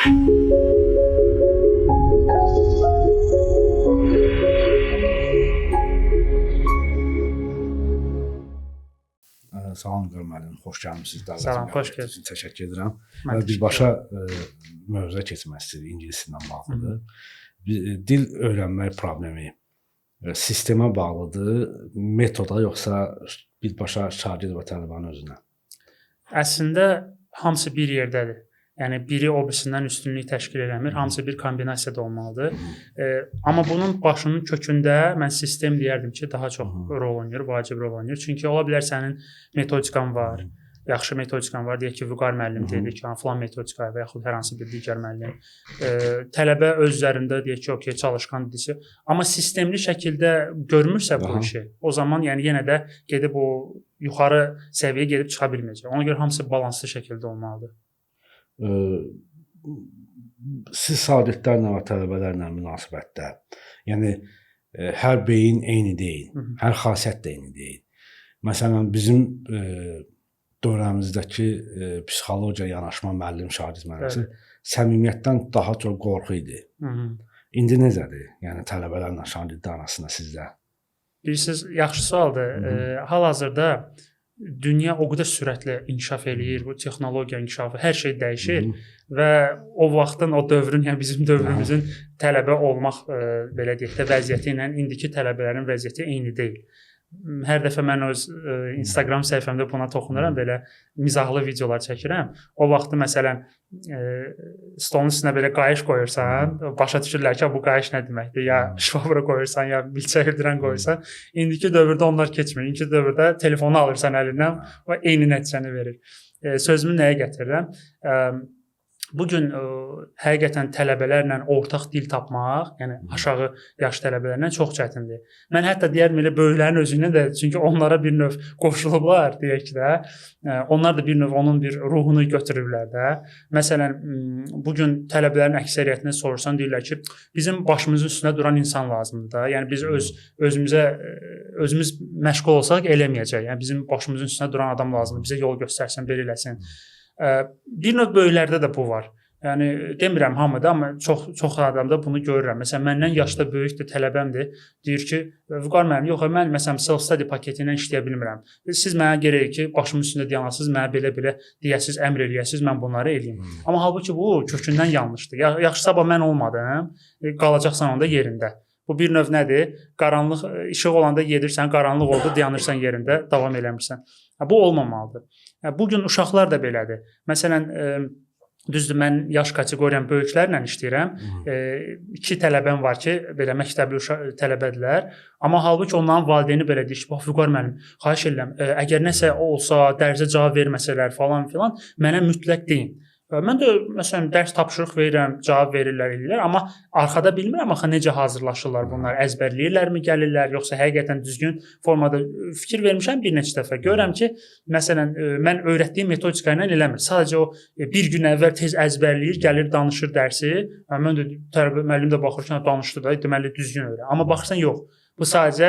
Salam görməlim, xoş gəlmisiniz. Salam, xoş gəldiniz. Təşəkkür edirəm. Mən Birbaşa mövzuya keçmək istəyirik, ingilis dillə bağlıdır. Dil öyrənmək problemi sistemə bağlıdır, metoda yoxsa birbaşa şagird və tələbənin özünə? Əslində hamısı bir yerdədir. Yəni biri o birisindən üstünlük təşkil eləmir. Hamısı bir kombinasiyada olmalıdır. Amma bunun başının kökündə mən sistem deyərdim ki, daha çox rol oynayır, vacib rol oynayır. Çünki ola bilər sənin metodikan var, yaxşı metodikan var, deyək ki, Vüqar müəllim dedik ki, falan metodika və yaxud hər hansı bir digər müəllim. Tələbə öz üzərində deyək ki, okey, çalışqan dilisi. Amma sistemli şəkildə görmürsə bu işi, o zaman yəni yenə də gedib o yuxarı səviyyəyə gedib çıxa bilməyəcək. Ona görə hamısı balanslı şəkildə olmalıdır. Siz şagirdlərlə və tələbələrlə münasibətdə, yəni hər beyin eyni deyil, hər xasiyyət də eyni deyil. Məsələn, bizim dövrəmizdəki psixologiya yanaşma müəllim-şagird mənası səmimiyyətdən daha çox qorxu idi. İndi necədir? Yəni tələbələrlə şagirdlər arasında sizdə? Bilirsiniz, yaxşı sualdır. Hal-hazırda dünya o qədər sürətlə inkişaf eləyir, bu texnologiya inkişafı, hər şey dəyişir və o vaxtın, o dövrün, yəni bizim dövrümüzün tələbə olmaq belə deyək də vəziyyəti ilə indiki tələbələrin vəziyyəti eyni deyil. Hər dəfə mən öz Instagram səhifəmdə buna toxunuram, belə mizahlı videolar çəkirəm. O vaxtı məsələn stolun üstünə belə qayış qoyursan, başa düşürlər ki, bu qayış nə deməkdir? Ya şvabra qoyursan, ya milçə evdirən qoyursan. İndiki dövrdə onlar keçmir. İndiki dövrdə telefonu alırsan əlindən və eyni nəticəni verir. Sözümü nəyə gətirirəm? Bugün həqiqətən tələbələrlə ortaq dil tapmaq, yəni aşağı yaş tələbələrlə çox çətindir. Mən hətta deyərdim elə böyüklərin özündən də, çünki onlara bir növ qoşulublar, deyək ki də, onlar da bir növ onun bir ruhunu götürürlər də. Məsələn, bugün tələbələrin əksəriyyətini sorursan, deyirlər ki, bizim başımızın üstündə duran insan lazımdır da. Yəni biz özümüz məşğul olsaq eləməyəcək. Yəni bizim başımızın üstündə duran adam lazımdır, bizə yol göstərsin, belə eləsin. Bir növ böyüklərdə də bu var. Yəni demirəm hamıda, amma çox adamda bunu görürəm. Məsələn, məndən yaşda böyükdür, tələbəmdir. Deyir ki, Vüqar müəllim, yox, mən məsələn self-study paketi ilə işləyə bilmirəm. Siz mənə gərək ki, başımın üstündə dayanasınız, mənə belə-belə deyəsiniz, əmr eləyəsiniz, mən bunları eləyim. Amma halbuki bu kökündən yanlışdır. Yaxşı sabah mən olmadım, qalacaqsan onda yerində. Bu bir növ nədir? Qaranlıq, işıq olanda gedirsən, qaranlıq oldu, dayanırsan yerində, davam eləmirsən. Bu olmamalıdır. Bugün uşaqlar da belədir. Məsələn, düzdür, mən yaş kateqoriyam böyüklərlə işləyirəm. 2 tələbəm var ki, belə məktəbli tələbədirlər. Amma halbuki onların valideyni belə deyir ki, bax, Vüqar müəllim, xahiş edirəm, əgər nəsə olsa, dərsə cavab verməsələr falan filan, mənə mütləq deyin. Mən də məsələn dərs tapşırıq verirəm, cavab verirlər, eləyirlər, amma arxada bilmirəm axı necə hazırlaşırlar bunlar, əzbərləyirlərmi, gəlirlər, yoxsa həqiqətən düzgün formada fikir vermişəm bir neçə dəfə. Görürəm ki, məsələn mən öyrətdiyim metodika ilə eləmir. Sadəcə o bir gün əvvəl tez əzbərləyir, gəlir, danışır dərsi. Mən də tələbə müəllim də baxır ki, danışdı da, deməli düzgün öyrən. Amma baxırsan yox. Bu sadəcə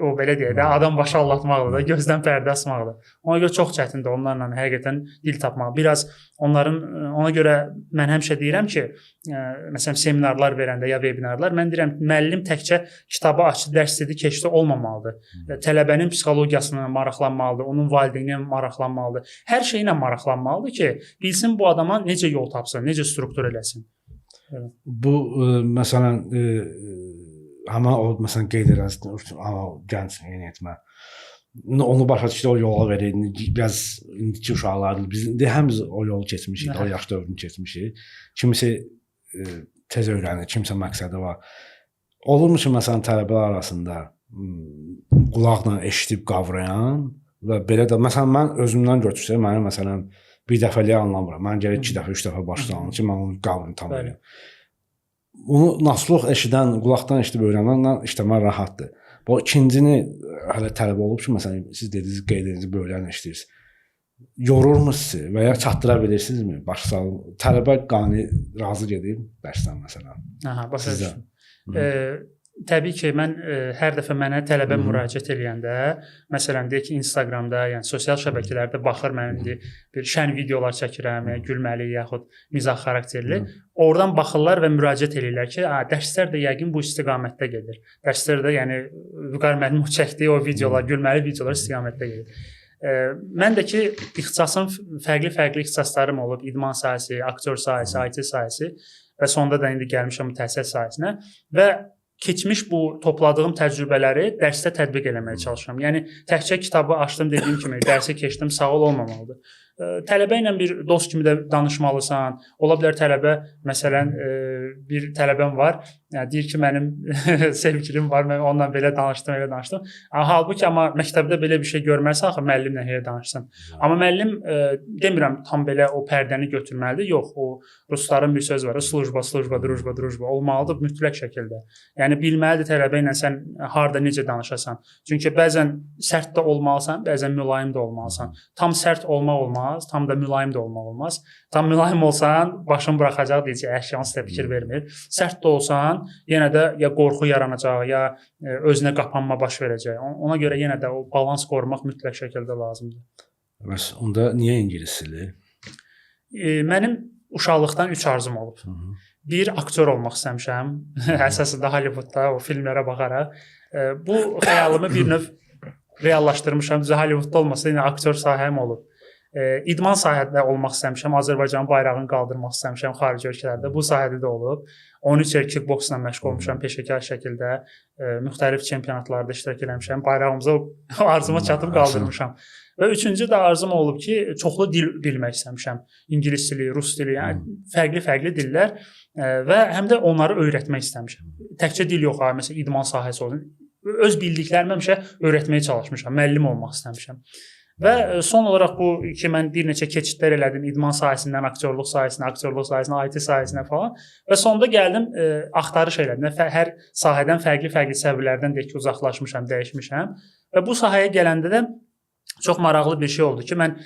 o belə deyək də adam başı allatmaqdır da, gözdən pərdə asmaqdır. Ona görə çox çətindir onlarla həqiqətən dil tapmaq. Biraz ona görə mən həmişə deyirəm ki, məsələn seminarlar verəndə ya vebinarlar, mən deyirəm müəllim təkcə kitabı açıb dərs dedi, keçdi olmamalıdır. Tələbənin psixologiyasına maraqlanmalıdır, onun valideyninə maraqlanmalıdır. Hər şeylə maraqlanmalıdır ki, bilsin bu adama necə yol tapsın, necə struktur eləsin. Bu məsələn amma o məsələn qeyd edirsən, amma gənc yeniyetmə. Onu başa düşdü, o yola verir. Biraz indiki uşaqlar, biz həmiz o yolu keçmişik, o yaş dövrünü keçmişik. Kimisi tez öyrənir, kimsə məqsədi var. Olurmu ki, məsələn, tələbələr arasında qulaqla eşidib qavrayan və belə də, məsələn, mən özümdən götürsəm, mənim məsələn, bir dəfəliyə anlamıram. Mən gərək 2 dəfə, 3 dəfə başlanım ki, mən onu qavrayım, tanıyım. Onu nasılıq eşidən, qulaqdan eşidib öyrənənlə işləmək rahatdır. Bu ikincini hələ tələbə olub ki, məsələn, siz dediniz, qeyd ediniz, böyüklərlə işləyirsiniz. Yorurmu sizi və ya çatdıra bilirsinizmi? Başqa tələbə qani razı gedib dərsdən məsələn. Başa düşdüm. Təbii ki, mən hər dəfə mənə tələbə müraciət edəndə, məsələn deyək ki, Instagramda, yəni sosial şəbəkələrdə baxır, mən indi bir şən videolar çəkirəm, yəni gülməli yaxud mizah xarakterli. Oradan baxırlar və müraciət edirlər ki, dərslər də yəqin bu istiqamətdə gedir. Dərslərdə yəni Vüqar müəllim çəkdiyi o videolar, gülməli videolar istiqamətdə gedir. Mən də ki, ixtisasım fərqli ixtisaslarım olub, idman sahəsi, aktyor sahəsi, IT sahəsi və sonda da indi gəlmişəm təhsil sahəsinə və keçmiş bu topladığım təcrübələri dərsdə tətbiq eləməyə çalışıram. Yəni təkcə kitabı açdım, dediyim kimi dərsi keçdim, sağ ol olmamalıdır. Tələbə ilə bir dost kimi də danışmalısan. Ola bilər tələbə, məsələn, bir tələbəm var, deyir ki, mənim sevgilim var, mən onunla belə danışdım. Halbuki amma məktəbdə belə bir şey görmərsə, axı müəllimlə elə danışsın. Amma müəllim demirəm tam belə o pərdəni götürməlidir. Yox, o rusların bir söz var, slujba, drujba olmalıdır mütləq şəkildə. Yəni bilməlidir tələbə ilə sən harda necə danışasan. Çünki bəzən sərt də olmalısan, bəzən mülayim də olmalısan. Tam sərt olmaq olmaz, tam da mülayim də olmaq olmaz. Tam mülayim olsan, başını buraxacaq deyəcək, əşyan sizə fikir vermir. Sərt də olsan, yenə də ya qorxu yaranacaq, ya özünə qapanma baş verəcək. Ona görə yenə də o balans qorumaq mütləq şəkildə lazımdır. Bəs onda niyə ingilis dili? Mənim uşaqlıqdan 3 arzum olub. Bir, aktyor olmaq istəmişəm. Əsasında Hollywoodda o filmlərə baxaraq. Bu xəyalımı bir növ reallaşdırmışam. Hollywoodda olmasa yenə aktyor sahəm olub. İdman sahəsində olmaq istəmişəm. Azərbaycanın bayrağını qaldırmaq istəmişəm xarici ölkələrdə. Bu sahədə də olub. 13 il kickboksla məşğul olmuşam peşəkar şəkildə. Müxtəlif çempionatlarda iştirak etmişəm. Bayrağımıza arzuma çatıb qaldırmışam. Və üçüncü də arzum olub ki, çoxlu dil bilmək istəmişəm. İngilis dili, rus dili, yəni fərqli dillər və həm də onları öyrətmək istəmişəm. Təkcə dil yox, məsələn, idman sahəsi olsun. Öz bildiklərimi həmişə öyrətməyə çalışmışam. Müəllim olmaq istəmişəm. Və son olaraq bu ki, mən bir neçə keçidlər elədim idman sahəsindən aktyorluq sahəsinə, IT sahəsinə falan və sonda gəldim axtarış elədim. Hər sahədən fərqli səviyyələrdən deyək ki, uzaqlaşmışam, dəyişmişəm və bu sahəyə gələndə də çox maraqlı bir şey oldu ki, mən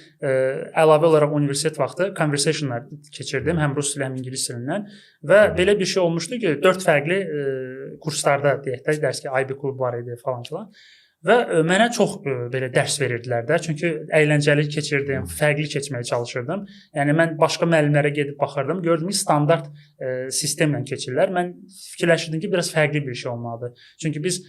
əlavə olaraq universitet vaxtı conversationlar keçirdim, həm rus dili, həm ingilis dilindən və belə bir şey olmuşdu ki, 4 fərqli kurslarda deyək də, dərs ki, IB klub var idi falan filan. Və mənə çox belə dərs verirdilər də. Çünki əyləncəli keçirdim, fərqli keçməyə çalışırdım. Yəni mən başqa müəllimlərə gedib baxırdım, gördüm ki, standart sistemlə keçirlər. Mən fikirləşirdim ki, biraz fərqli bir şey olmalıdır. Çünki biz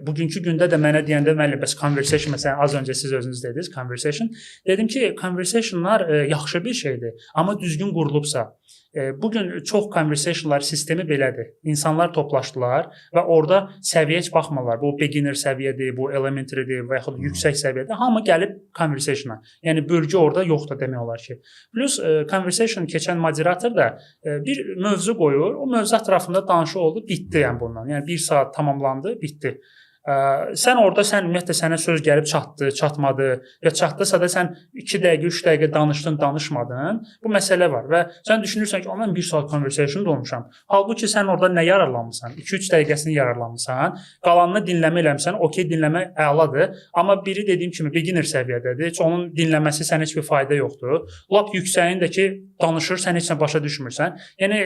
bugünkü gündə də mənə deyəndə müəllim, bəs conversation, məsələn, az öncə siz özünüz dediniz, conversation. Dedim ki, conversationlar yaxşı bir şeydir, amma düzgün qurulubsa. Bugün çox conversationlar sistemi belədir. İnsanlar toplaşdılar və orada səviyyə heç baxmırlar. Bu beginner səviyyədir, bu elementarydir və yaxud yüksək səviyyədir. Hamı gəlib conversationa. Yəni bölgü orada yoxdur demək olar ki. Plus conversation keçən moderator da bir mövzu qoyur. O mövzu ətrafında danışı oldu, bitdi yəni bundan. Yəni 1 saat tamamlandı, bitdi. Sən orada ümumiyyətlə sənə söz gəlib çatdı, çatmadı, ya çatdısa da sən 2 dəqiqə, 3 dəqiqə danışdın, danışmadın. Bu məsələ var və sən düşünürsən ki, mən 1 saat conversation olmuşam. Halbuki sən orada nə yararlanmısan? 2-3 dəqiqəsini yararlanmısan. Qalanını dinləmə eləmisən, okey, dinləmə əladır. Amma biri dediyim kimi beginner səviyyədədir. Heç onun dinləməsi sənə heç bir fayda yoxdur. Lap yüksəyindəki danışır, sən heç nə başa düşmürsən. Yəni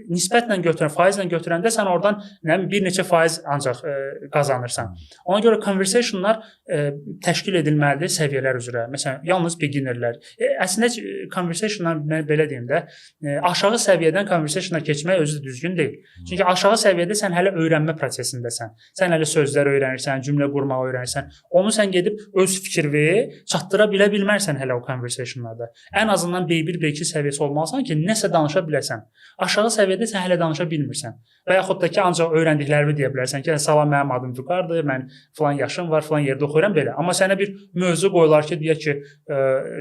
nisbətlə götürən, faizlə götürəndə sən oradan bir neçə faiz ancaq qazanırsan. Ona görə conversationlar təşkil edilməlidir səviyyələr üzrə. Məsələn, yalnız beginnerlər. Əslində conversationlar belə deyim də, aşağı səviyyədən conversationlar keçmək özü düzgün deyil. Çünki aşağı səviyyədə sən hələ öyrənmə prosesindəsən. Sən hələ sözlər öyrənirsən, cümlə qurmağı öyrənirsən. Onu sən gedib öz fikrini çatdıra bilmərsən hələ o conversationlarda. Ən azından B1, B2 səviyyəsi olmalısan ki, nəsə danışa biləsən. Aşağı səviyyədə sən hələ danışa bilmirsən. Və yaxud da ki, ancaq öyrəndiklərimi deyə bilərsən ki, salam, mənim adım Vüqardır, mən filan yaşım var, filan yerdə oxuyuram belə. Amma sənə bir mövzu qoyular ki, deyək ki,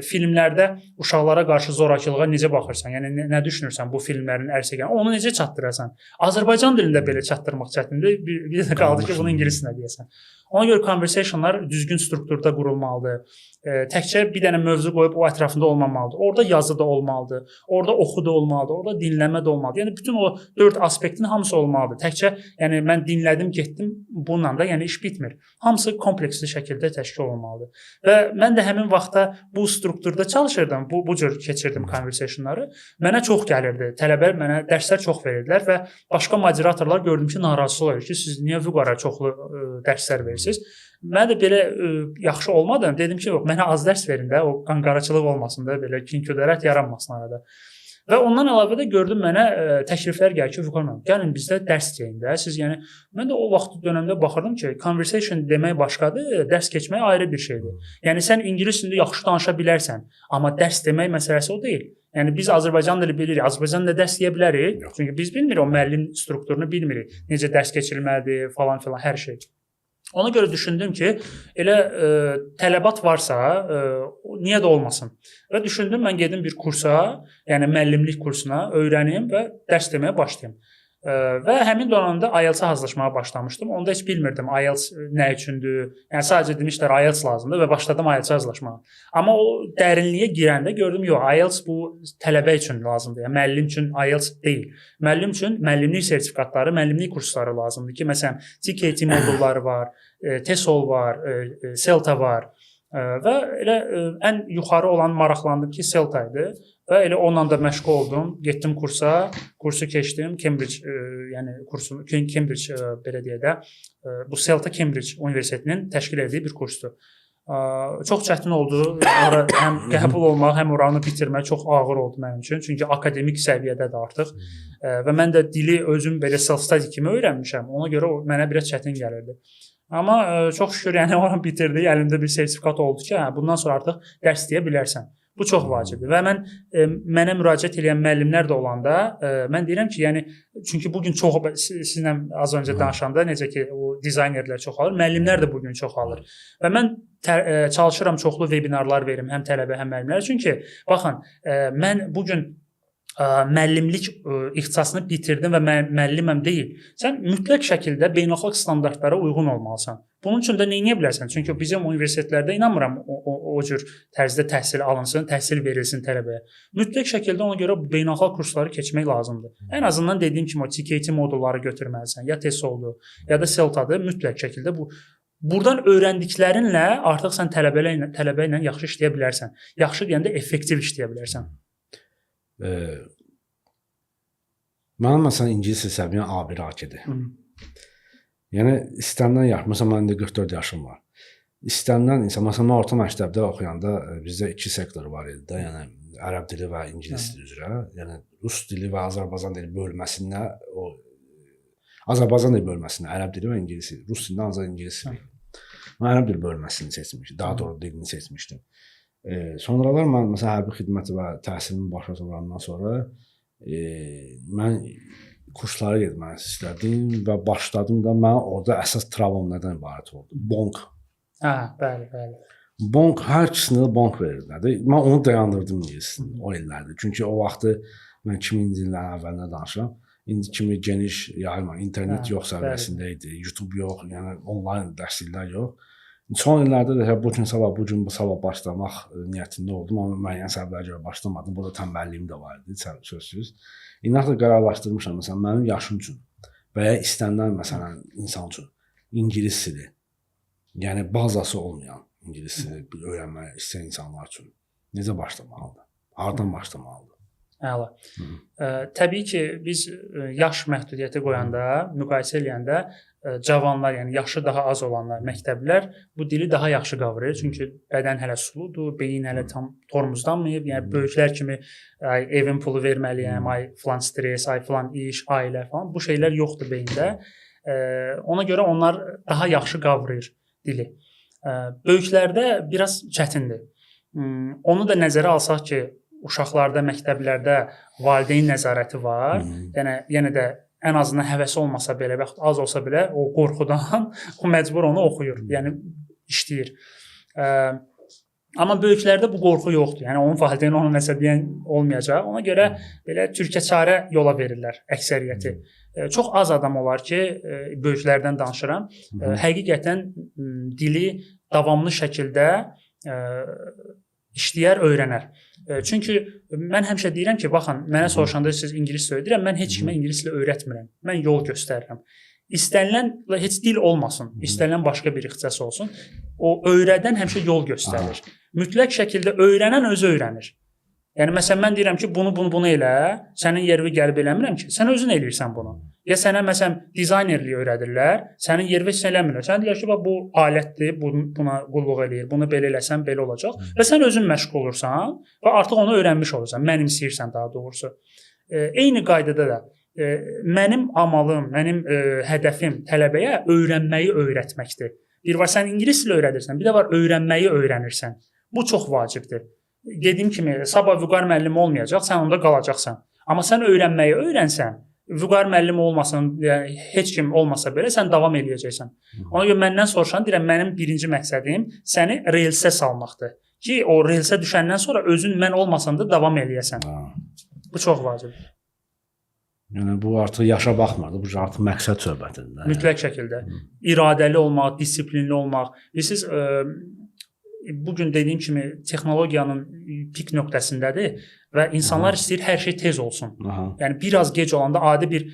filmlərdə uşaqlara qarşı zorakılığa necə baxırsan? Yəni nə düşünürsən bu filmlərin ərsəgəni? Onu necə çatdırasan? Azərbaycan dilində belə çatdırmaq çətindir. Bir də qaldı ki, bunu ingilis dilində deyəsən. Ona görə conversationlar düzgün strukturda qurulmalıdır. Təkcə bir dənə mövzu qoyub o ətrafında olmamalıdır. Orada yazı da olmalıdır. Orada oxu da olmalıdır. Orada dinləmə də olmalıdır. Yəni bütün o 4 aspektin hamısı olmalıdır. Təkcə yəni mən dinlədim, getdim bununla da yəni yəni iş bitmir. Hamısı kompleksli şəkildə təşkil olunmalıdır. Və mən də həmin vaxtda bu strukturda çalışırdım. Bu cür keçirdim conversationları. Mənə çox gəlirdi. Tələbələr mənə dərslər çox verirdilər və başqa moderatorlar gördüm ki, narazı olur ki, siz niyə vüqara çoxlu dərslər verirsiniz? Mən də belə yaxşı olmadı. Dedim ki, yox, mənə az dərs verin də, o qanqaraçılıq olmasın da, belə kin-ködərət yaranmasın arada. Və ondan əlavə də gördüm mənə təkliflər gəlir ki, Vüqar müəllim, gəlin bizdə dərs deyin də. Siz yəni mən də o vaxt dövrdə baxırdım ki, conversation demək başqadır, dərs keçmək ayrı bir şeydir. Yəni sən ingilis dilində yaxşı danışa bilərsən, amma dərs demək məsələsi o deyil. Yəni biz Azərbaycan dili bilirik, Azərbaycan dilində dərs deyə bilərik. Çünki biz bilmirik o müəllim strukturunu bilmirik. Necə dərs keçirilməlidir falan filan hər şey. Ona görə düşündüm ki, elə tələbat varsa, niyə də olmasın? Və düşündüm, mən gedim bir kursa, yəni müəllimlik kursuna öyrənim və dərs deməyə başlayım. Və həmin dövrdə IELTS-a hazırlaşmağa başlamışdım. Onda heç bilmirdim IELTS nə üçündür. Yəni sadəcə demişlər IELTS lazımdır və başladım IELTS-a hazırlaşmağa. Amma o dərinliyə girəndə gördüm, yox, IELTS bu tələbə üçün lazımdır. Yəni müəllim üçün IELTS deyil. Müəllim üçün müəllimlik sertifikatları, müəllimlik kursları lazımdır ki, məsələn, TKT modulları var, TESOL var, CELTA var və elə ən yuxarı olan maraqlandım ki, CELTA idi. Və elə onunla da məşğul oldum. Getdim kursa, kursu keçdim. Cambridge, yəni kursunu Cambridge belə deyə də bu CELTA Cambridge Universitetinin təşkil etdiyi bir kursdur. Çox çətin oldu. Ora həm qəbul olmaq, həm oranı bitirmək çox ağır oldu mənim üçün. Çünki akademik səviyyədədir artıq. Və mən də dili özüm belə self-study kimi öyrənmişəm. Ona görə o mənə biraz çətin gəlirdi. Amma çox şükür, yəni oranı bitirdik. Əlimdə bir sertifikat oldu ki, bundan sonra artıq dərs deyə bilərsən. Bu çox vacibdir və mənə müraciət edən müəllimlər də olanda mən deyirəm ki, yəni çünki bu gün çox sizinlə az öncə danışanda necə ki o dizaynerlər çoxalır, müəllimlər də bu gün çoxalır. Və mən çalışıram çoxlu vebinarlar verim həm tələbə, həm müəllimlərə. Çünki baxın, mən bu gün müəllimlik ixtisasını bitirdim və müəlliməm deyil. Sən mütləq şəkildə beynəlxalq standartlara uyğun olmalısan. Bunun üçün də nə edə bilərsən? Çünki bizim universitetlərdə inanmıram o cür tərzdə təhsil alınsın, təhsil verilsin tələbəyə. Mütləq şəkildə ona görə beynəlxalq kursları keçmək lazımdır. Ən azından dediyim kimi o TKT modulları götürməlisən. Ya TESOL-dur, ya da CELTA-dır. Mütləq şəkildə buradan öyrəndiklərinlə artıq sən tələbə ilə yaxşı işləyə bilərsən. Yaxşı deyəndə effektiv işləyə bilərsən. Mənim məsələn ingilis hesabı A1 AK-dir. Yəni istənilən yaş, məsələn məndə 44 yaşım var. İstənilən insan, məsələn mən orta məktəbdə oxuyanda bizdə iki sektor var idi də, yəni ərəb dili və ingilis dili üzrə. Yəni rus dili və Azərbaycan dili bölməsində Azərbaycan dili bölməsində ərəb dili və ingilis dili, rus dilindən ancaq ingilis dili. Mən ərəb dili bölməsini seçmişdim, daha doğrusu dilini seçmişdim. Sonralar mən məsələn hərbi xidmət və təhsilimi başa vurandan sonra mən kurslara getmək istədim və başladım da mən orada əsas travmam nədən ibarət oldu? Bonk. Bəli. Bonk, hər ikisində bonk verirlər. Mən onu dayandırdım o illərdə. Çünki o vaxtı mən 2000-ci illərin əvvəlində danışıram. İndi kimi geniş yayılma, internet yox səviyyəsində idi, YouTube yox, yəni onlayn dərsliklər yox. Son illərdə də bu gün bu sabah başlamaq niyyətində oldum, amma müəyyən səbəblərə görə başlamadım. Burada tənbəlliyim də var idi, sözsüz. İndi artıq qərarlaşdırmışam, məsələn, mənim yaşım üçün və ya istənilən, məsələn, insan üçün ingilis dili, yəni bazası olmayan ingilis dili öyrənmək istəyən insanlar üçün necə başlamalıdır? Hardan başlamalıdır? Əla. Təbii ki, biz yaş məhdudiyyəti qoyanda, müqayisə eləyəndə cavanlar, yəni yaşı daha az olanlar, məktəblilər bu dili daha yaxşı qavrayır. Çünki bədən hələ suludur, beyin hələ tam tormozlanmayıb. Yəni böyüklər kimi evin pulu verməliyəm, ay filan stres, ay filan iş, ailə falan bu şeylər yoxdur beyində. Ona görə onlar daha yaxşı qavrayır dili. Böyüklərdə biraz çətindir. Onu da nəzərə alsaq ki, uşaqlarda, məktəblərdə valideyn nəzarəti var. Yəni yenə də ən azından həvəsi olmasa belə, bəxт az olsa belə o qorxudan o məcbur onu oxuyur, yəni işləyir. Amma böyüklərdə bu qorxu yoxdur. Yəni onun valideyni ona nəsə deyən olmayacaq. Ona görə belə türkəçarə yola verirlər əksəriyyəti. Çox az adam olar ki, böyüklərdən danışıram. Həqiqətən dili davamlı şəkildə İşləyər, öyrənər. Çünki mən həmişə deyirəm ki, baxın, mənə soruşanda siz ingilis dili öyrədirəm, mən heç kimə ingilis dili öyrətmirəm. Mən yol göstərirəm. İstənilən heç dil olmasın, istənilən başqa bir ixtisas olsun. O öyrədən həmişə yol göstərir. Mütləq şəkildə öyrənən özü öyrənir. Yəni məsələn mən deyirəm ki, bunu elə, sənin yerini gəlib eləmirəm ki, sən özün eləyirsən bunu. Ya sənə məsələn dizaynerlik öyrədirlər, sənin yerini sən eləmirlər. Sən deyirlər ki, bax bu alətdir, buna qulluq eləyir. Bunu belə eləsən belə olacaq və sən özün məşğul olursan və artıq onu öyrənmiş olursan, mənimsəyirsən daha doğrusu. Eyni qaydada da mənim amalım, mənim hədəfim tələbəyə öyrənməyi öyrətməkdir. Bir var sən ingilis dili öyrədirsən, bir də var öyrənməyi öyrənirsən. Bu çox vacibdir. Dediyim kimi, sabah vüqar müəllimi olmayacaq, sən onda qalacaqsan. Amma sən öyrənməyi öyrənsən, vüqar müəllimi olmasın, yəni heç kim olmasa belə sən davam eləyəcəksən. Ona görə məndən soruşan deyirəm, mənim birinci məqsədim səni relsə salmaqdır. Ki, o relsə düşəndən sonra özün mən olmasam da davam eləyəsən. Bu çox vacibdir. Yəni bu artıq yaşa baxmır, bu artıq məqsəd söhbətidir. Mütləq şəkildə iradəli olmaq, disiplinli olmaq. Bilirsiniz, bu gün dediyim kimi texnologiyanın pik nöqtəsindədir və insanlar istəyir hər şey tez olsun. Yəni biraz gec olanda adi bir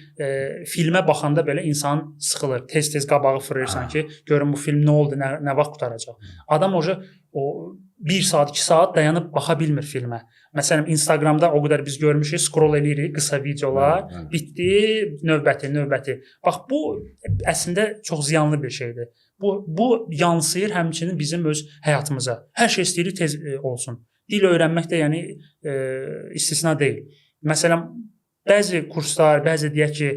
filmə baxanda belə insan sıxılır. Tez-tez qabağı fırlayırsan ki, görün bu film nə oldu, nə vaxt qurtaracaq. Adam o 1 saat, 2 saat dayanıb baxa bilmir filmə. Məsələn, Instagramda o qədər biz görmüşük, scroll eləyirik, qısa videolar, bitdi, növbəti. Bax, bu əslində çox ziyanlı bir şeydir. Bu yansıyır həmçinin bizim öz həyatımıza. Hər şey istəyirik tez olsun. Dil öyrənmək də yəni istisna deyil. Məsələn, bəzi kurslar, bəzi deyək ki,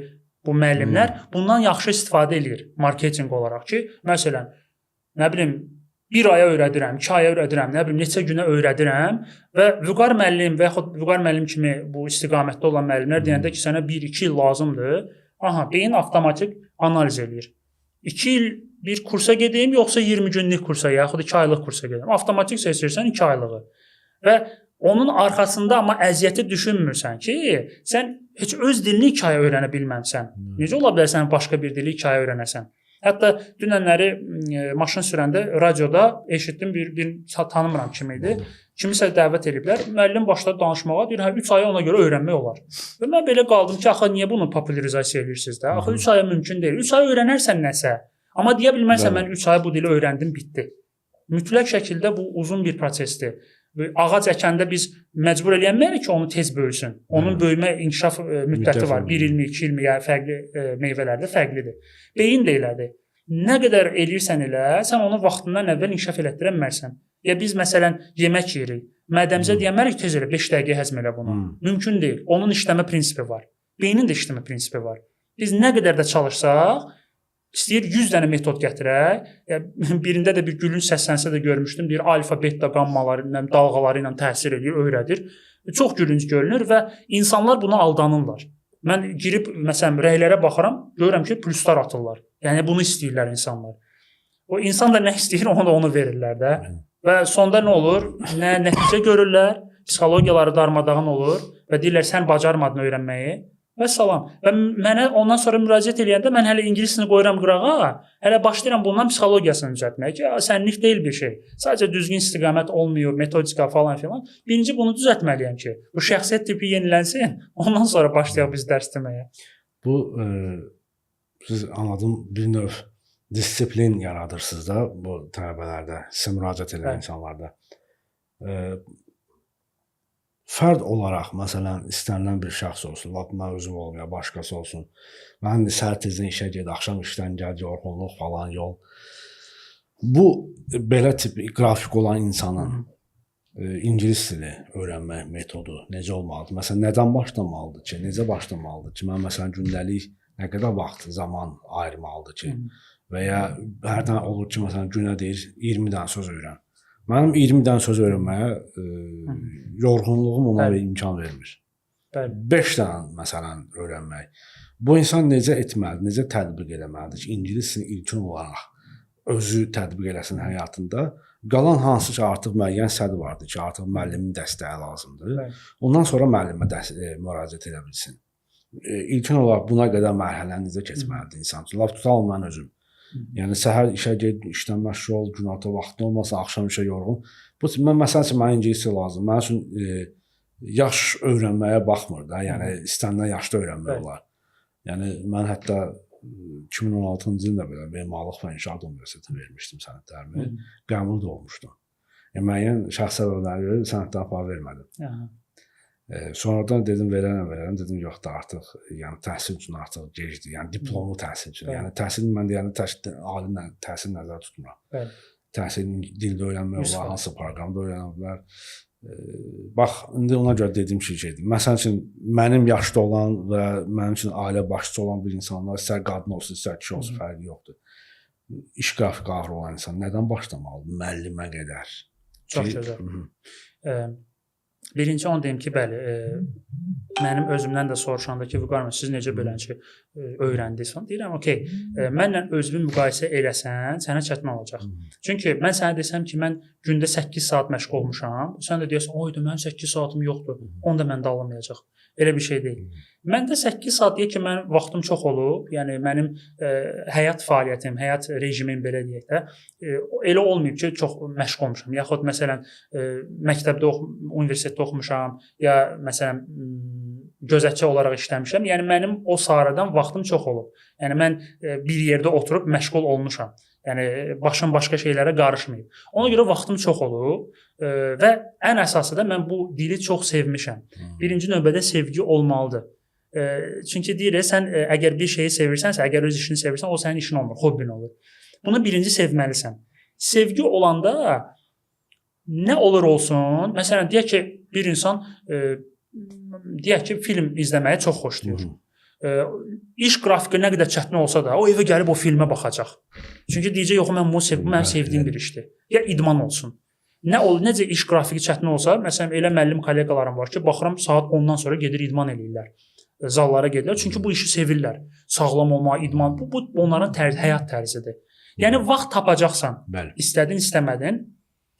bu müəllimlər bundan yaxşı istifadə edir marketinq olaraq ki, məsələn, nə bilim 1 aya öyrədirəm, 2 aya öyrədirəm, nə bilim neçə günə öyrədirəm və vüqar müəllim və yaxud vüqar müəllim kimi bu istiqamətdə olan müəllimlər deyəndə ki, sənə 1-2 il lazımdır. Aha, beyin avtomatik analiz eləyir. 2 il bir kursa gedeyim, yoxsa 20 günlük kursa, yaxud 2 aylıq kursa gedeyim. Avtomatik seçirsən 2 aylığı. Və onun arxasında amma əziyyəti düşünmürsən ki, sən heç öz dilini 2 aya öyrənə bilməmsən. Necə ola bilər sən başqa bir dili 2 aya öyrənəsən? Hətta dünənləri maşın sürəndə radioda eşitdim, bir tanımıram kim idi. Kimisə dəvət ediblər. Müəllim başladı danışmağa, deyir, hə 3 aya ona görə öyrənmək olar. Və mən belə qaldım ki, axı niyə bunu popularizasiya edirsiniz də? Axı 3 aya mümkün deyil. 3 ay öyrənərsən nəsə. Amma deyə bilmərsən mən 3 ay bu dili öyrəndim, bitdi. Mütləq şəkildə bu uzun bir prosesdir. Ağac əkəndə biz məcbur eləyənməyik ki, onu tez böyüsün. Onun böyümə inkişaf müddəti var. 1 ilmi, 2 ilmi, yəni fərqli meyvələrdə fərqlidir. Beyin də elədir. Nə qədər eləyirsən elə, sən onu vaxtından əvvəl inkişaf elətdirə bilmərsən. Ya biz məsələn yemək yeyirik. Mədəmizə deyəmərik tez elə 5 dəqiqə həzm elə bunu. Mümkün deyil. Onun işləmə prinsipi var. Beynin də işləmə prinsipi var. Biz nə qədər də çalışsaq, istəyir 100 dənə metod gətirək. Birində də bir gülün səslənsə də görmüşdüm. Deyir alfa, beta qammaları ilə, dalğaları ilə təsir edir, öyrədir. Çox gülünc görünür və insanlar buna aldanırlar. Mən girib məsələn rəylərə baxıram, görürəm ki, pluslar atırlar. Yəni bunu istəyirlər insanlar. O insan da nə istəyir, onu verirlər də. Və sonda nə olur? Nə nəticə görürlər, psixologiyaları darmadağın olur və deyirlər sən bacarmadın öyrənməyi. Və salam. Və mənə ondan sonra müraciət edəndə mən hələ ingilisini qoyuram qırağa, hələ başlayıram bundan psixologiyasını düzəltməyə ki, sənlik deyil bir şey. Sadəcə düzgün istiqamət olmuyor, metodika falan filan. Birinci bunu düzəltməliyəm ki, bu şəxsiyyət tipi yenilənsin, ondan sonra başlayaq biz dərs deməyə. Bu siz anladım bir növ disiplin yaradırsınız da bu tələbələrdə, sizə müraciət edən insanlarda. Fərd olaraq, məsələn, istənilən bir şəxs olsun, mən özüm olum, ya başqası olsun. Mən səhər tezdən işə ged, axşam işdən gəl, yorğunluq falan yol. Bu, belə tip qrafik olan insanın ingilis dili öyrənmə metodu necə olmalıdır? Məsələn, nədən başlamalıdır ki, necə başlamalıdır ki, mən məsələn gündəlik nə qədər vaxt, zaman ayırmalıdır ki, və ya hərdən olur ki, məsələn, günə deyir 20 dənə söz öyrən. Mənim 20 dənə söz öyrənməyə yorğunluğum ona imkan vermir. 5 dənə məsələn öyrənmək. Bu insan necə etməlidir, necə tətbiq etməlidir ki, ingilis dilini ilkin olaraq özü tətbiq eləsin həyatında. Qalan hansı ki, artıq müəyyən səthi vardır ki, artıq müəllimin dəstəyi lazımdır. Ondan sonra müəllimə müraciət edə bilsin. İlkin olaraq buna qədər mərhələni necə keçməlidir insan? Laf tutalım mən özüm. Yəni səhər işə ged, işdən məşğul ol, günorta vaxtın olmasa, axşam işə yorğun. Bu mən məsəl üçün mənə ingiliscə lazım. Mənim üçün yaş öyrənməyə baxmır da. Yəni istənilən yaşda öyrənmək olar. Yəni mən hətta 2016-cı ildə belə Memarlıq və İnşaat Universitetində vermişdim sənədlərimi. Qəbul da olmuşdu. Yəni müəyyən şəxsi səbəblərə görə sənədlər apar vermədim. Sonradan dedim verərəm, dedim yox da artıq yəni təhsil üçün artıq gecdir. Yəni diplomlu təhsil üçün. Yəni təhsil mən deyəndə ali təhsil nəzərdə tutmuram. Bəli. Təhsilin dildə öyrənmək olar, hansı proqramda öyrənə bilər. Bax, indi ona görə dediyim şeydir. Məsəl üçün mənim yaşda olan və mənim üçün ailə başçısı olan bir insanlar, istər qadın olsun, istər kişi olsun, fərqi yoxdur. İş qrafiki ağır olan insan nədən başlamalıdır? Müəllimə qədər. Çox gözəl. Birinci onu deyim ki, bəli, mənim özümdən də soruşanda ki, Vüqar müəllim, siz necə belənçi öyrəndiniz? Deyirəm, okey, mənlə özünü müqayisə eləsən, sənə çətin olacaq. Çünki mən sənə desəm ki, mən gündə 8 saat məşğul olmuşam, sən də deyirsən, oydu, mənim 8 saatım yoxdur, onu da məndə alınmayacaq. Elə bir şey deyil. Məndə 8 saat deyək ki, mənim vaxtım çox olub, yəni mənim həyat fəaliyyətim, həyat rejimim belə deyək də, elə olmayıb ki, çox məşğul olmuşam. Yaxud məsələn, məktəbdə, universitetdə oxumuşam, ya məsələn, gözətçi olaraq işləmişəm. Yəni mənim o sahədən vaxtım çox olub. Yəni mən bir yerdə oturub məşğul olmuşam. Yəni başım başqa şeylərə qarışmayıb. Ona görə vaxtım çox olub və ən əsası da mən bu dili çox sevmişəm. Birinci növbədə sevgi olmalıdır. Çünki deyir, sən əgər bir şeyi sevirsənsə, əgər öz işini sevirsən, o sənin işin olmur, hobbin olur. Bunu birinci sevməlisən. Sevgi olanda nə olur olsun, məsələn, deyək ki, bir insan deyək ki, film izləməyi çox xoşlayır. İş qrafiki nə qədər çətin olsa da, o evə gəlib o filmə baxacaq. Çünki deyəcək, yox, mən bunu sevdim, mənim sevdiyim bir işdir. Ya idman olsun. Necə iş qrafiki çətin olsa, məsələn, elə müəllim kolleqalarım var ki, baxıram saat 10-dan sonra gedir idman eləyirlər. Zallara gedirlər. Çünki bu işi sevirlər. Sağlam olma, idman, bu onların həyat tərzidir. Yəni vaxt tapacaqsan. İstədin, istəmədin,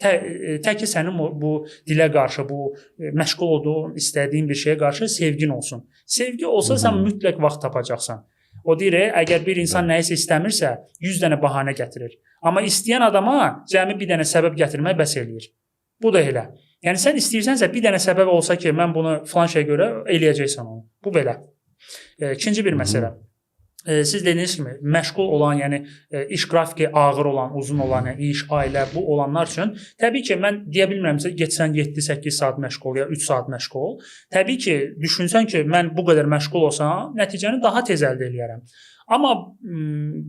tək ki sənin bu dilə qarşı, bu məşğul olduğun, istədiyin bir şeyə qarşı sevgin olsun. Sevgi olsa sən mütləq vaxt tapacaqsan. O deyir, əgər bir insan nəyisə istəmirsə, 100 dənə bəhanə gətirir. Amma istəyən adama cəmi bir dənə səbəb gətirmək bəs eləyir. Bu da elə. Yəni sən istəyirsənsə bir dənə səbəb olsa ki, mən bunu filan şeyə görə eləyəcəksən onu. Bu belə. İkinci bir məsələ. Siz dediyiniz kimi məşğul olan, yəni iş qrafiki ağır olan, uzun olan, yəni iş, ailə bu olanlar üçün təbii ki, mən deyə bilmirəmsə getsən 7-8 saat məşğul ya 3 saat məşğul. Təbii ki, düşünsən ki, mən bu qədər məşğul olsam, nəticəni daha tez əldə edərəm. Amma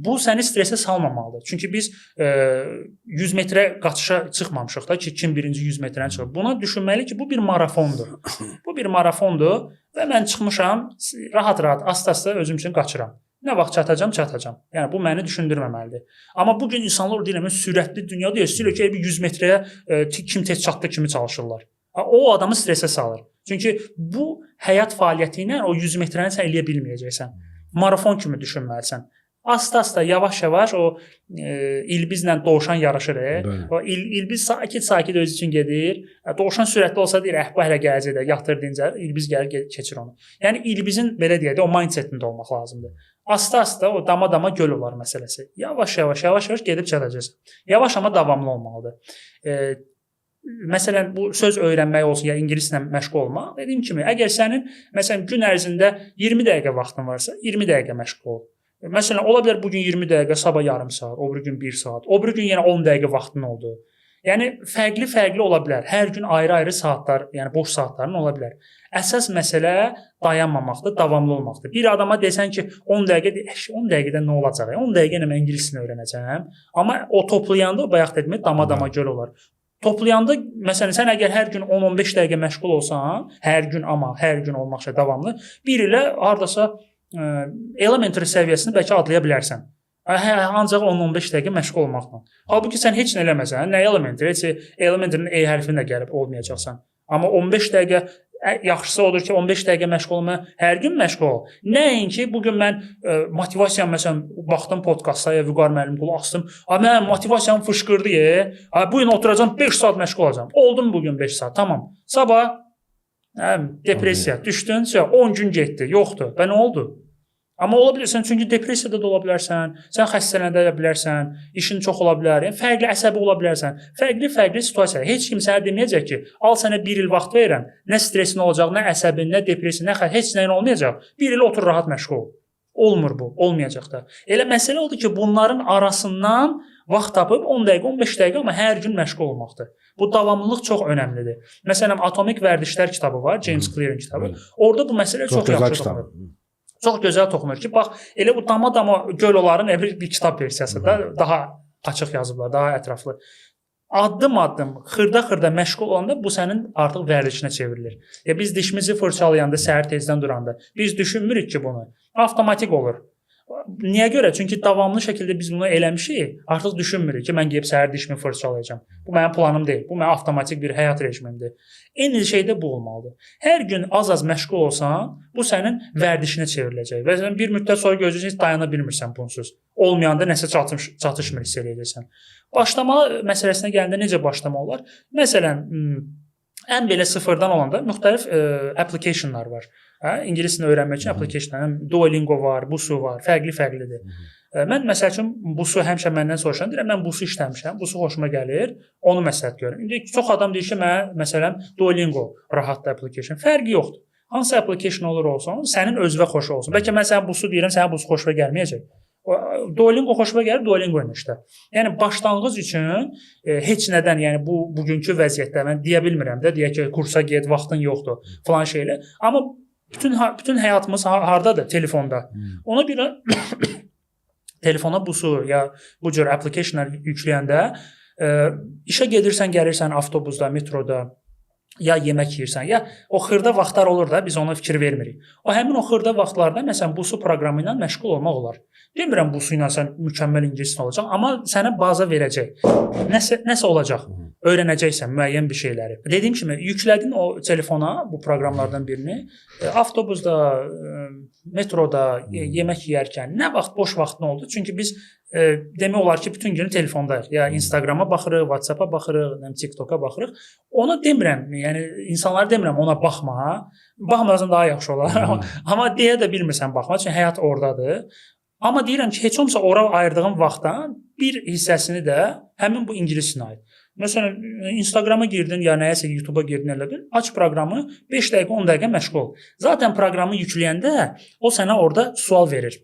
bu səni stresə salmamalıdır. Çünki biz 100 metrə qaçışa çıxmamışıq da ki, kim birinci 100 metrəni çıxır. Buna düşünməli ki, bu bir marafondur. Bu bir marafondur və mən çıxmışam, rahat-rahat, asta-asta özüm üçün qaçıram. Nə vaxt çatacam. Yəni bu məni düşündürməməlidir. Amma bu gün insanlar deyirlər, sürətli dünyada istəyirlər ki, 100 metrəyə kim tez çatdı kimi çalışırlar. O adamı stresə salır. Çünki bu həyat fəaliyyəti ilə o 100 metrəni sən eləyə bilməyəcəksən. Marafon kimi düşünməlisən. Asta-asta, yavaş-yavaş o ilbizlə dovşan yarışır. O ilbiz sakit-sakit öz üçün gedir. Dovşan sürətli olsa deyir, bu hələ gələcək də, yatır dincəl, ilbiz gəlir keçir onu. Yəni ilbizin belə deyək də o mindsetində olmaq lazımdır. Asta-asta o dama-dama göl olar məsələsi. Yavaş-yavaş gedib çatacaqsan. Yavaş amma davamlı olmalıdır. Məsələn, bu söz öyrənmək olsun, ya ingilislə məşğul olmaq, dediyim kimi, əgər sənin məsələn gün ərzində 20 dəqiqə vaxtın varsa, 20 dəqiqə məşğul ol. Məsələn, ola bilər bu gün 20 dəqiqə, sabah yarım saat, o biri gün 1 saat, o biri gün yenə 10 dəqiqə vaxtın oldu. Yəni fərqli ola bilər. Hər gün ayrı-ayrı saatlar, yəni boş saatların ola bilər. Əsas məsələ dayanmamaqdır, davamlı olmaqdır. Bir adama desən ki, 10 dəqiqədə nə olacaq? 10 dəqiqə ilə mən ingiliscə öyrənəcəm. Amma o toplayanda o bayaq dediyim dama-dama göl olar. Toplayanda məsələn sən əgər hər gün 10-15 dəqiqə məşğul olsan, hər gün olmaqca davamlı, bir ilə hardasa elementary səviyyəsini bəlkə adlaya bilərsən. Ancaq 10-15 dəqiqə məşğul olmaqla. Halbuki sən heç nə eləməsən, nə elementary, heç elementarynin E hərfinə gəlib olmayacaqsan. Amma 15 dəqiqə yaxşısı odur ki, 15 dəqiqə məşğul olma, hər gün məşğul ol. Nəinki bu gün mən motivasiyam məsələn baxdım podkastlara, Vüqar müəllim qulaq asdım. Mən motivasiyam fışqırdı. Bu gün oturacağam 5 saat məşğul olacağam. Oldum bu gün 5 saat. Tamam. Sabah depressiya düşdün, 10 gün getdi. Yoxdur. Və nə oldu? Amma ola bilirsən, çünki depressiyada da ola bilərsən, sən xəstələnə bilərsən, işin çox ola bilər, yəni fərqli əsəbi ola bilərsən. Fərqli situasiyalar. Heç kim sənə deməyəcək ki, al sənə 1 il vaxt verirəm, nə stressin olacaq, nə əsəbin, nə depressin, heç nəyin olmayacaq. 1 il otur rahat məşğul ol. Olmur bu, olmayacaq da. Elə məsələ odur ki, bunların arasından vaxt tapıb 10 dəqiqə, 15 dəqiqə amma hər gün məşğul olmaqdır. Bu davamlılıq çox önəmlidir. Məsələn, Atomik Vərdişlər kitabı var, James Clear'in kitabı. Orada bu məsələ çox yaxşı toxunur. Çox gözəl toxunur ki, bax, elə bu dama göl oların bir kitab versiyası da daha açıq yazıblar, daha ətraflı. Addım-addım, xırda-xırda məşğul olanda bu sənin artıq vərdişinə çevrilir. Biz dişimizi fırçalayanda, səhər tezdən duranda biz düşünmürük ki bunu. Avtomatik olur. Niyə görə? Çünki davamlı şəkildə biz bunu eləmişik, artıq düşünmürük ki, mən gedib səhər dişimi fırçalayacağam. Bu mənim planım deyil. Bu mənim avtomatik bir həyat rejimimdir. Eyni şey də bu olmalıdır. Hər gün az-az məşğul olsan, bu sənin vərdişinə çevriləcək. Və sən bir müddət sonra gözləyirsən, heç dayana bilmirsən bunsuz. Olmayanda nəsə çatışmır hiss eləyəcəksən. Başlama məsələsinə gəldikdə necə başlama olar? Məsələn, ən belə sıfırdan olanda müxtəlif applicationlar var. İngilis dilini öyrənmək üçün applicationlar, Duolingo var, Busuu var, fərqli-fərqlidir. Mən məsəl üçün Busuu həmişə məndən soruşan, deyirəm mən Busuu işləmişəm, Busuu xoşuma gəlir, onu məsləhət görürəm. İndi çox adam deyir ki, mən məsələn Duolingo rahatdır application. Fərqi yoxdur. Hansı application olur olsun, sənin özünə xoş olsun. Bəlkə mən sənə Busuu deyirəm, sənə Busuu xoşuna gəlməyəcək. Duolingo xoşuma gəlir, Duolingo ilə işlə. Yəni başlanğıc üçün heç nədən, yəni bugünkü vəziyyətdə mən deyə bilmirəm də, deyək ki, kursa get, vaxtın yoxdur, falan şeylə. Amma bütün həyatımız hardadır? Telefonda. Ona görə telefona Busuu ya bu cür applicationlar yükləyəndə işə gedirsən, gəlirsən avtobusda, metroda, ya yemək yeyirsən, ya o xırda vaxtlar olur da biz ona fikir vermirik. Həmin o xırda vaxtlarda məsələn Busuu proqramı ilə məşğul olmaq olar. Demirəm Busuu ilə sən mükəmməl ingiliscə olacaq, amma sənə baza verəcək. Nəsə olacaq. Öyrənəcəksən müəyyən bir şeyləri. Dediyim kimi yüklədin o telefona bu proqramlardan birini, avtobusda, metroda, yemək yeyərkən, nə vaxt boş vaxtın oldu? Çünki biz demək olar ki, bütün günü telefondayıq. Ya Instagrama baxırıq, WhatsApp-a baxırıq, TikTok-a baxırıq. Ona demirəm, yəni insanlara demirəm ona baxma. Baxmasan daha yaxşı olar. Amma deyə də bilmirsən baxma, çünki həyat ordadır. Amma deyirəm ki, heç olmasa ora ayırdığın vaxtdan bir hissəsini də həmin bu ingilis dilinə aid. Məsələn, Instagrama girdin, ya nəyəsə YouTube-a girdin, elədin, aç proqramı, 5 dəqiqə, 10 dəqiqə məşğul ol. Zaten proqramı yükləyəndə o sənə orada sual verir.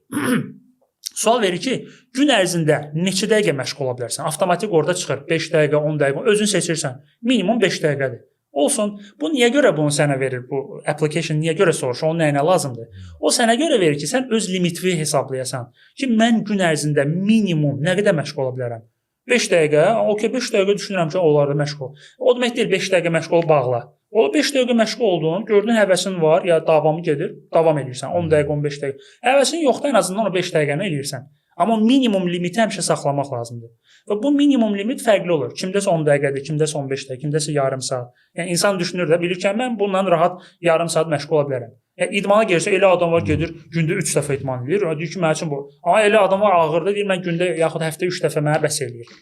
Sual verir ki, gün ərzində neçə dəqiqə məşğul ola bilərsən? Avtomatik orada çıxır, 5 dəqiqə, 10 dəqiqə, özün seçirsən. Minimum 5 dəqiqədir. Olsun, bu niyə görə bunu sənə verir, bu application niyə görə soruşur, onun nəyinə lazımdır? O sənə görə verir ki, sən öz limitini hesablayasan. Ki, mən gün ərzində minimum nə qədər məşğul ola bilərəm? 5 dəqiqə, okey 5 dəqiqə düşünürəm ki, onlarda məşğul. O demək deyil 5 dəqiqə məşğul bağla. O 5 dəqiqə məşğul oldun, gördün həvəsin var, ya davamı gedir, davam edirsən 10 dəqiqə, 15 dəqiqə. Həvəsin yoxdur, ən azından o 5 dəqiqəni eləyirsən. Amma minimum limiti həmişə saxlamaq lazımdır. Və bu minimum limit fərqli olur. Kimdəsə 10 dəqiqədir, kimdəsə 15 dəqiqə, kimdəsə yarım saat. Yəni insan düşünür də, bilir ki, mən bundan rahat yarım saat məşğul ola bilərəm. Yəni idmana gəlsə elə adam var gedir, gündə 3 dəfə idman edir. O deyir ki, mənim üçün bu. Amma elə adam var ağırda deyir, mən gündə yaxud həftə 3 dəfə mənə bəs eləyir.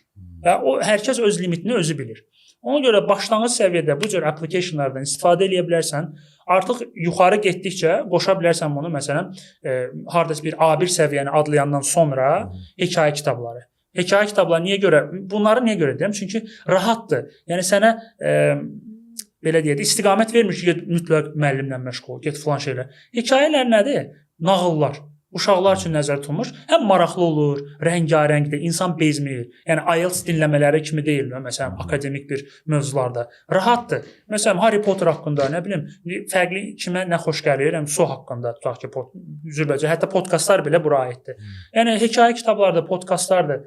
Və o hər kəs öz limitini özü bilir. Ona görə başlanğıc səviyyədə bu cür applicationlardan istifadə edə bilərsən. Artıq yuxarı getdikcə qoşa bilərsən bunu. Məsələn, hardasa bir A1 səviyyəni adlayandan sonra hekayə kitabları. Hekayə kitabları niyə görə? Bunları niyə görə deyirəm? Çünki rahatdır. Yəni sənə belə deyək, istiqamət vermir ki, get mütləq müəllimlə məşğul ol, get filan şeylər. Hekayələr nədir? Nağıllar. Uşaqlar üçün nəzərdə tutulmuş. Həm maraqlı olur, rəngarəngdir, insan bezmir. Yəni IELTS dinləmələri kimi deyil, məsələn, akademik bir mövzularda. Rahatdır. Məsələn, Harry Potter haqqında, nə bilim, fərqli kimə nə xoş gəlir, həm su haqqında tutaq ki, zürbəcə, hətta podkastlar belə bura aiddir. Yəni hekayə kitablardır, podkastlardır.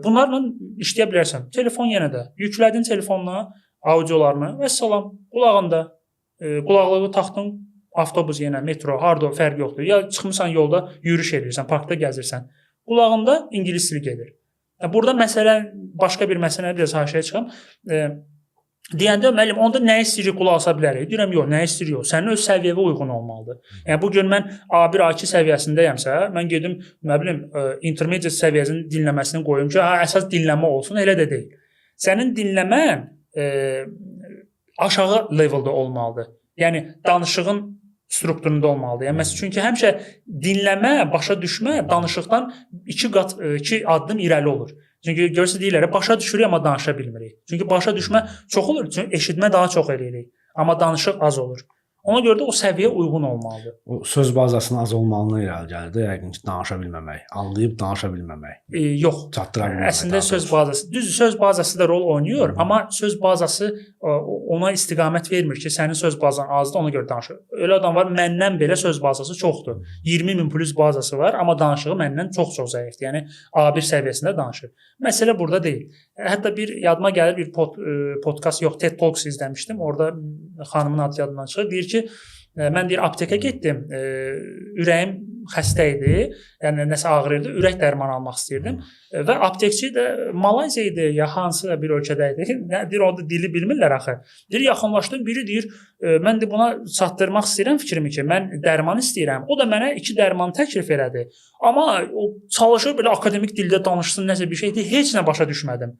Bunlarla işləyə bilərsən. Telefon yenə də. Yüklədin telefonuna audiolarını və salam, qulağında, qulaqlığı taxdın. Avtobus yenə, metro, harda fərq yoxdur. Ya çıxmısan yolda, yürüyüş edirsən, parkda gəzirsən. Qulağında ingilis dili gedir. Burada məsələ, başqa bir məsələ biraz haşiyə çıxam. Deyəndə müəllim, onda nə istəyirik qulaq asa bilərik? Deyirəm, yox, nə istəyirik yox. Sənin öz səviyyəvə uyğun olmalıdır. Yəni bu gün mən A1, A2 səviyyəsindəyəmsə, mən gedim, nə bilim, intermediate səviyyəsinin dinləməsini qoyum ki, əsas dinləmə olsun, elə də deyil. Sənin dinləmən aşağı leveldə olmalıdır. Yəni danışığın strukturunda olmalıdır. Yəni məsələn çünki həmişə dinləmə, başa düşmə danışıqdan 2 addım irəli olur. Çünki görürsüz deyirlər, başa düşürük amma danışa bilmirik. Çünki başa düşmə çox olur, çünki eşitmə daha çox eləyirik, amma danışıq az olur. Ona görə də o səviyyə uyğun olmalıdır. O söz bazasının az olmağına irəli gəlir də, yəqin ki, danışa bilməmək, anlayıb danışa bilməmək. Yox. Çatdıra bilməmək. Əslində söz bazası, düzdür, söz bazası da rol oynayır, amma söz bazası ona istiqamət vermir ki, sənin söz bazan azdır, ona görə danışır. Elə adam var, məndən belə söz bazası çoxdur. 20.000 plus bazası var, amma danışığı məndən çox-çox zəifdir. Yəni A1 səviyyəsində danışır. Məsələ burada deyil. Hətta bir yadıma gəlir bir podkast, yox, TED Talks izləmişdim. Orada xanımın adı yadımdan çıxır. Deyir ki, mən deyir aptekə getdim. Ürəyim xəstə idi. Yəni nəsə ağrıyırdı. Ürək dərmanı almaq istəyirdim. Və aptekçi də Malayziya idi, ya hansı bir ölkədə idi. Deyir orada dili bilmirlər axı. Deyir yaxınlaşdım. Biri deyir, mən də buna çatdırmaq istəyirəm fikrimi ki, mən dərman istəyirəm. O da mənə 2 dərman təklif elədi. Amma o çalışır belə akademik dildə danışsın, nəsə bir şeydi. Heç nə başa düşmədim.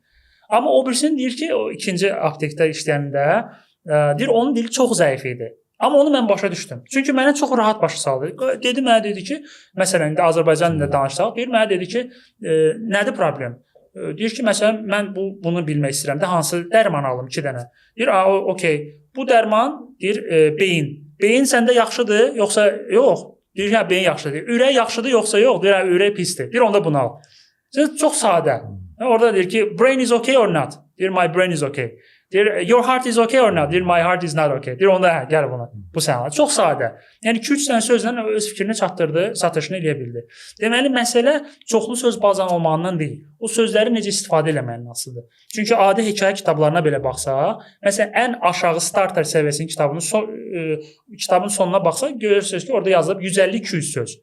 Amma o birisini deyir ki, o ikinci aptekdə işləyəndə deyir onun dili çox zəif idi. Amma onu mən başa düşdüm. Çünki mənə çox rahat başa saldı. Mənə dedi ki, məsələn, indi Azərbaycan dilində danışsaq, deyir mənə dedi ki, nədir problem? Deyir ki, məsələn, mən bunu bilmək istəyirəm də, hansı dərman alım 2 dənə. Deyir, okey, bu dərman deyir beyin. Beyin səndə yaxşıdır, yoxsa yox? Deyir, hə, beyin yaxşıdır. Ürək yaxşıdır, yoxsa yox? Deyir, hə, ürək pisdir. Deyir, onda bunu al. Çox sadə. Orada deyir ki, brain is okay or not? Deyir, my brain is okay. Deyir, your heart is okay or not? Deyir, my heart is not okay. Deyir, onda hə, gəl buna. Bu sənə. Çox sadə. Yəni 2-3 dənə sözlə öz fikrini çatdırdı, satışını eləyə bildi. Deməli, məsələ çoxlu söz bazan olmağından deyil. O sözləri necə istifadə eləməyin asılıdır. Çünki adi hekayə kitablarına belə baxsaq, məsələn, ən aşağı starter səviyyəsinin kitabın sonuna baxsaq, görürsünüz ki, orada yazılıb 150-200 söz.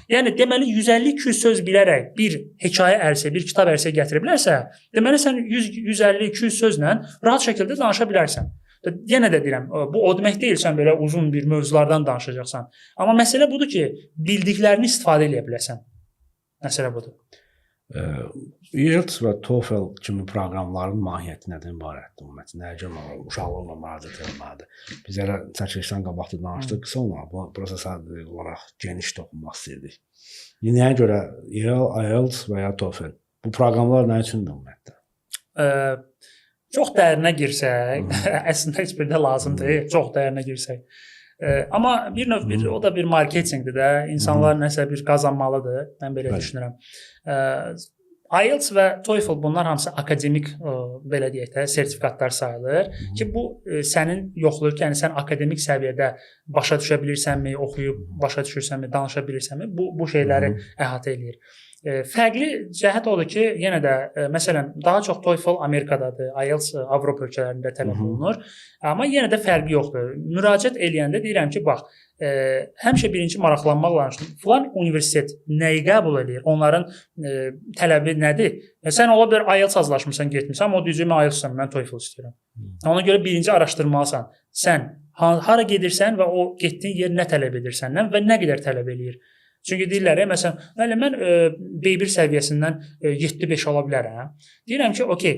Yəni deməli 150-200 söz bilərək bir hekayə ərsə, bir kitab ərsə gətirə bilərsə, deməli sən 150-200 sözlə rahat şəkildə danışa bilərsən. Yenə də deyirəm, bu o demək deyil sən belə uzun bir mövzulardan danışacaqsan. Amma məsələ budur ki, bildiklərini istifadə edə biləsən. Məsələ budur. IELTS və TOEFL kimi proqramların mahiyyəti nədən ibarətdir? Ümumiyyətlə, nəyə görə uşaqlarla müraciət etməlidir? Biz elə çəkilişdən qabaqda danışdıq, qısa olmalı. Bu prosesə olaraq geniş toxunmaq istəyirdik. Nəyə görə IELTS və ya TOEFL? Bu proqramlar nə üçündür ümumiyyətlə? Çox dərinə girsək, əslində heç bir də lazım deyil, çox dərinə girsək. Amma bir növ o da bir marketinqdir də, insanlar nəsə bir qazanmalıdır, mən belə düşünürəm. IELTS və TOEFL bunlar hamısı akademik belə deyək də sertifikatlar sayılır ki, bu sənin yoxlayır ki, yəni sən akademik səviyyədə başa düşə bilirsənmi, oxuyub başa düşürsənmi, danışa bilirsənmi, bu şeyləri əhatə eləyir. Fərqli cəhət odur ki, yenə də məsələn daha çox TOEFL Amerikadadır, IELTS Avropa ölkələrində tələb olunur. Amma yenə də fərqi yoxdur. Müraciət eləyəndə deyirəm ki, bax, həmişə birinci maraqlanmaq lazımdır. Filan universitet nəyi qəbul edir? Onların tələbi nədir? Sən ola bilər IELTS hazırlaşmısan, getmirsən, amma o deyəcək mən IELTS istəyirəm, mən TOEFL istəyirəm. Ona görə birinci araşdırmalısan. Sən hara gedirsən və o getdiyin yer nə tələb edir səndən və nə qədər tələb eləyir? Çünki deyirlər, məsələn, mən B1 səviyyəsindən 7-5 ala bilərəm. Deyirəm ki, okey,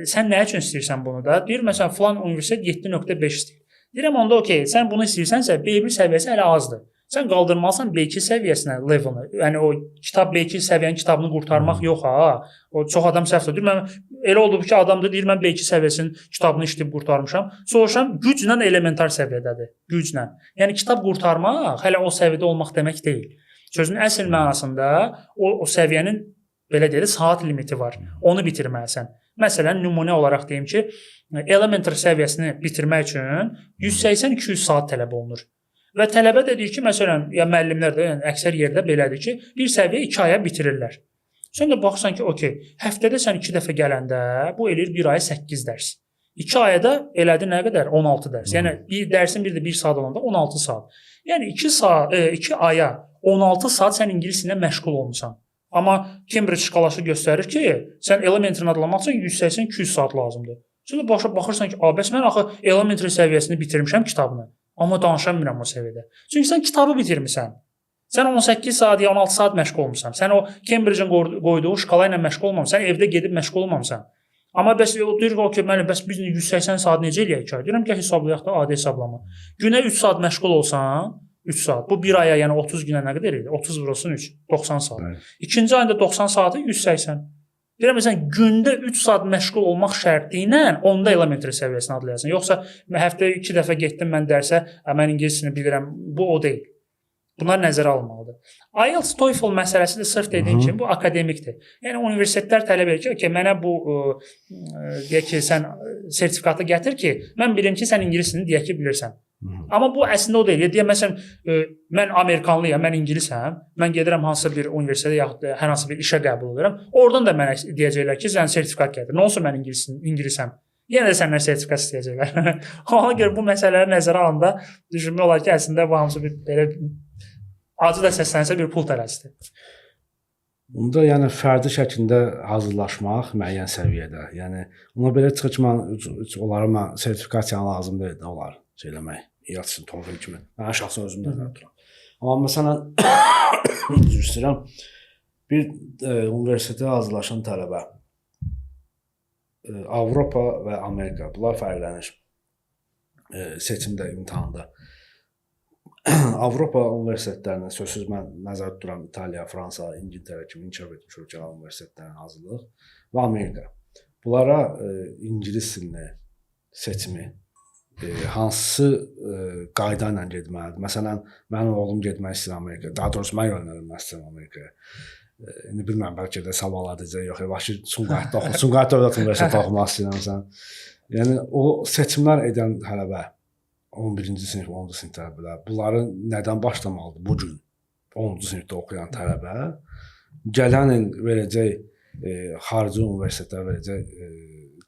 sən nə üçün istəyirsən bunu da? Deyir, məsələn, filan universitet 7.5 istəyir. Deyirəm, onda okey, sən bunu istəyirsənsə, B1 səviyyəsi hələ azdır. Sən qaldırmalısan B2 səviyyəsinə levelini. Yəni o kitab B2 səviyyənin kitabını qurtarmaq yox ha. O çox adam səhv edir. Mən elə oldu ki, adam da deyir mən B2 səviyyəsinin kitabını işləyib qurtarmışam. Soruşam, güclə elementar səviyyədədir. Güclə. Yəni kitab qurtarmaq hələ o səviyyədə olmaq demək deyil. Sözün əsl mənasında o səviyyənin belə deyək, saat limiti var. Onu bitirməlisən. Məsələn, nümunə olaraq deyim ki, elementary səviyyəsini bitirmək üçün 180-200 saat tələb olunur. Və tələbə də deyir ki, məsələn, ya müəllimlər də, yəni əksər yerdə belədir ki, bir səviyyə 2 aya bitirirlər. Sən də baxsan ki, okey, həftədə sən 2 dəfə gələndə bu eləyir 1 aya 8 dərs. 2 ayda elədi nə qədər? 16 dərs. Yəni bir dərsin bir də 1 saat olanda 16 saat. Yəni 2 aya 16 saat sən ingilis dilində məşğul olmusan. Amma Cambridge şkalası göstərir ki, sən elementary adlamaq üçün 180-200 saat lazımdır. Sən də baxırsan ki, bəs mən axı elementary səviyyəsini bitirmişəm kitabını. Amma danışa bilmirəm o səviyyədə. Çünki sən kitabı bitirmisən. Sən 18 saat ya 16 saat məşğul olmusan. Sən o Cambridge-in qoyduğu şkala ilə məşğul olmamısan. Sən evdə gedib məşğul olmamısan. Amma bəs o deyir ki, okey, müəllim, bəs biz 180 saat necə eləyək ki? Deyirəm ki, hesablayaq da adi hesablama. Günə 3 saat məşğul olsan, 3 saat. Bu bir aya, yəni 30 günə nə qədər idi? 30 vurulsun 3, 90 saat. Bəli. İkinci ayında 90 saatı 180. Deyirəm məsələn gündə 3 saat məşğul olmaq şərti ilə onda elementary səviyyəsini adlayasın. Yoxsa həftəyə 2 dəfə getdim mən dərsə, mən ingiliscəni bilirəm. Bu o deyil. Bunlar nəzərə alınmalıdır. IELTS, TOEFL məsələsi də sırf dediyim kimi bu akademikdir. Yəni universitetlər tələb edir ki, mənə bu deyək ki, sən sertifikatı gətir ki, mən bilim ki, sən ingiliscəni deyək ki, bilirsən. Amma bu əslində o deyil. Deyək məsələn, mən Amerikanlıyam, mən ingilisəm, mən gedirəm hansısa bir universitetə yaxud da hər hansı bir işə qəbul edirəm. Oradan da mənə deyəcəklər ki, sən sertifikat gətir. Nə olsun mən ingilisəm? Yenə də səndən sertifikat istəyəcəklər. Ona görə bu məsələləri nəzərə alanda düşünmək olar ki, əslində bu hamısı bir belə acı da səslənsə bir pul tərəzidir. Bunda yəni fərdi şəklində hazırlaşmaq müəyyən səviyyədə. Yəni ona belə çıxır ki, onlara sertifikasiya lazım deyil, olar şey eləmək. İELTS, TOEFL kimi. Mən şəxsən özümdən tuturam. Amma məsələn üzr istəyirəm, bir universitetə hazırlaşan tələbə Avropa və Amerika, bunlar fərqlənir seçimdə, imtahanda. Avropa universitetlərinə sözsüz mən nəzərdə tuturam İtaliya, Fransa, İngiltərə kimi inkişaf etmiş ölkələr universitetlərinin hazırlıq və Amerika. Bunlara ingilis dilini seçimi hansı qayda ilə getməlidir? Məsələn, mənim oğlum getmək istəyir Amerikaya. Daha doğrusu mən yönəlmək istəyirəm Amerikaya. İndi bilmirəm, bəlkə də savab edəcək, yox, Bakı Sumqayıtda oxu. Sumqayıt Dövlət Universitetində oxumaq istəyirəm. Yəni o seçimlər edən tələbə 11-ci sinif, 10-cu sinif tələbələr, bunları nədən başlamalıdır bu gün? 10-cu sinifdə oxuyan tələbə gələn il verəcək xarici universitetlərə verəcək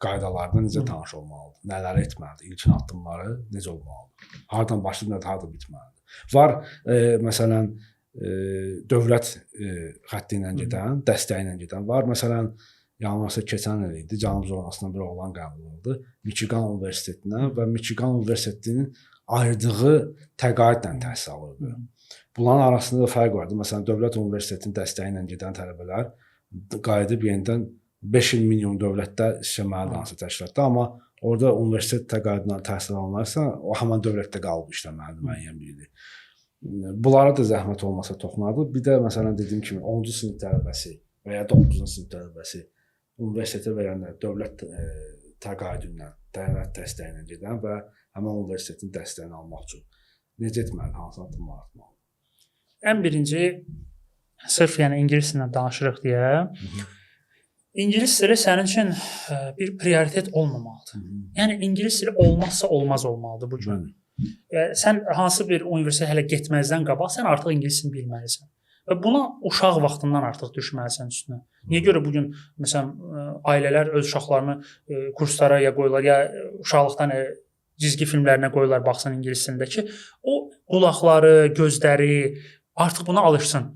qaydalardan necə tanış olmalıdır? Nələr etməlidir? İlkin addımları necə olmalıdır? Hardan başlayıb, harda bitməlidir? Var, məsələn, dövlət xətti ilə gedən, dəstəyi ilə gedən var. Məsələn, yanılmasa keçən il idi, Cənub zonasından bir oğlan qəbul oldu Michigan Universitetinə və Michigan Universitetinin ayırdığı təqaüdlə təhsil alırdı. Bunların arasında da fərq vardı. Məsələn, dövlət universitetinin dəstəyi ilə gedən tələbələr qayıdıb yenidən 5 il minimum dövlətdə işləməlidir hansı təşkilatda, amma orada universitet təqaüdünə təhsil alınarsa, o həmin dövlətdə qalıb işləməlidir müəyyən bir il. Bunlara da zəhmət olmasa toxunardı. Bir də məsələn dediyim kimi 10-cu sinif tələbəsi və ya 9-cu sinif tələbəsi universitetə verəndə dövlət təqaüdündən, dövlət dəstəyi ilə gedən və həmin universitetin dəstəyini almaq üçün necə etməli, hansı addımlar atmalı? Ən birinci, sırf yəni ingiliscə danışırıq deyə, ingilis dili sənin üçün bir prioritet olmamalıdır. Yəni ingilis dili olmazsa olmaz olmalıdır bu gün. Sən hansı bir universitetə hələ getməzdən qabaq sən artıq ingiliscəni bilməlisən. Və buna uşaq vaxtından artıq düşməlisən üstünə. Niyə görə bu gün məsələn ailələr öz uşaqlarını kurslara ya qoyurlar, ya uşaqlıqdan cizgi filmlərinə qoyurlar baxsın ingiliscəsində ki, o qulaqları, gözləri artıq buna alışsın.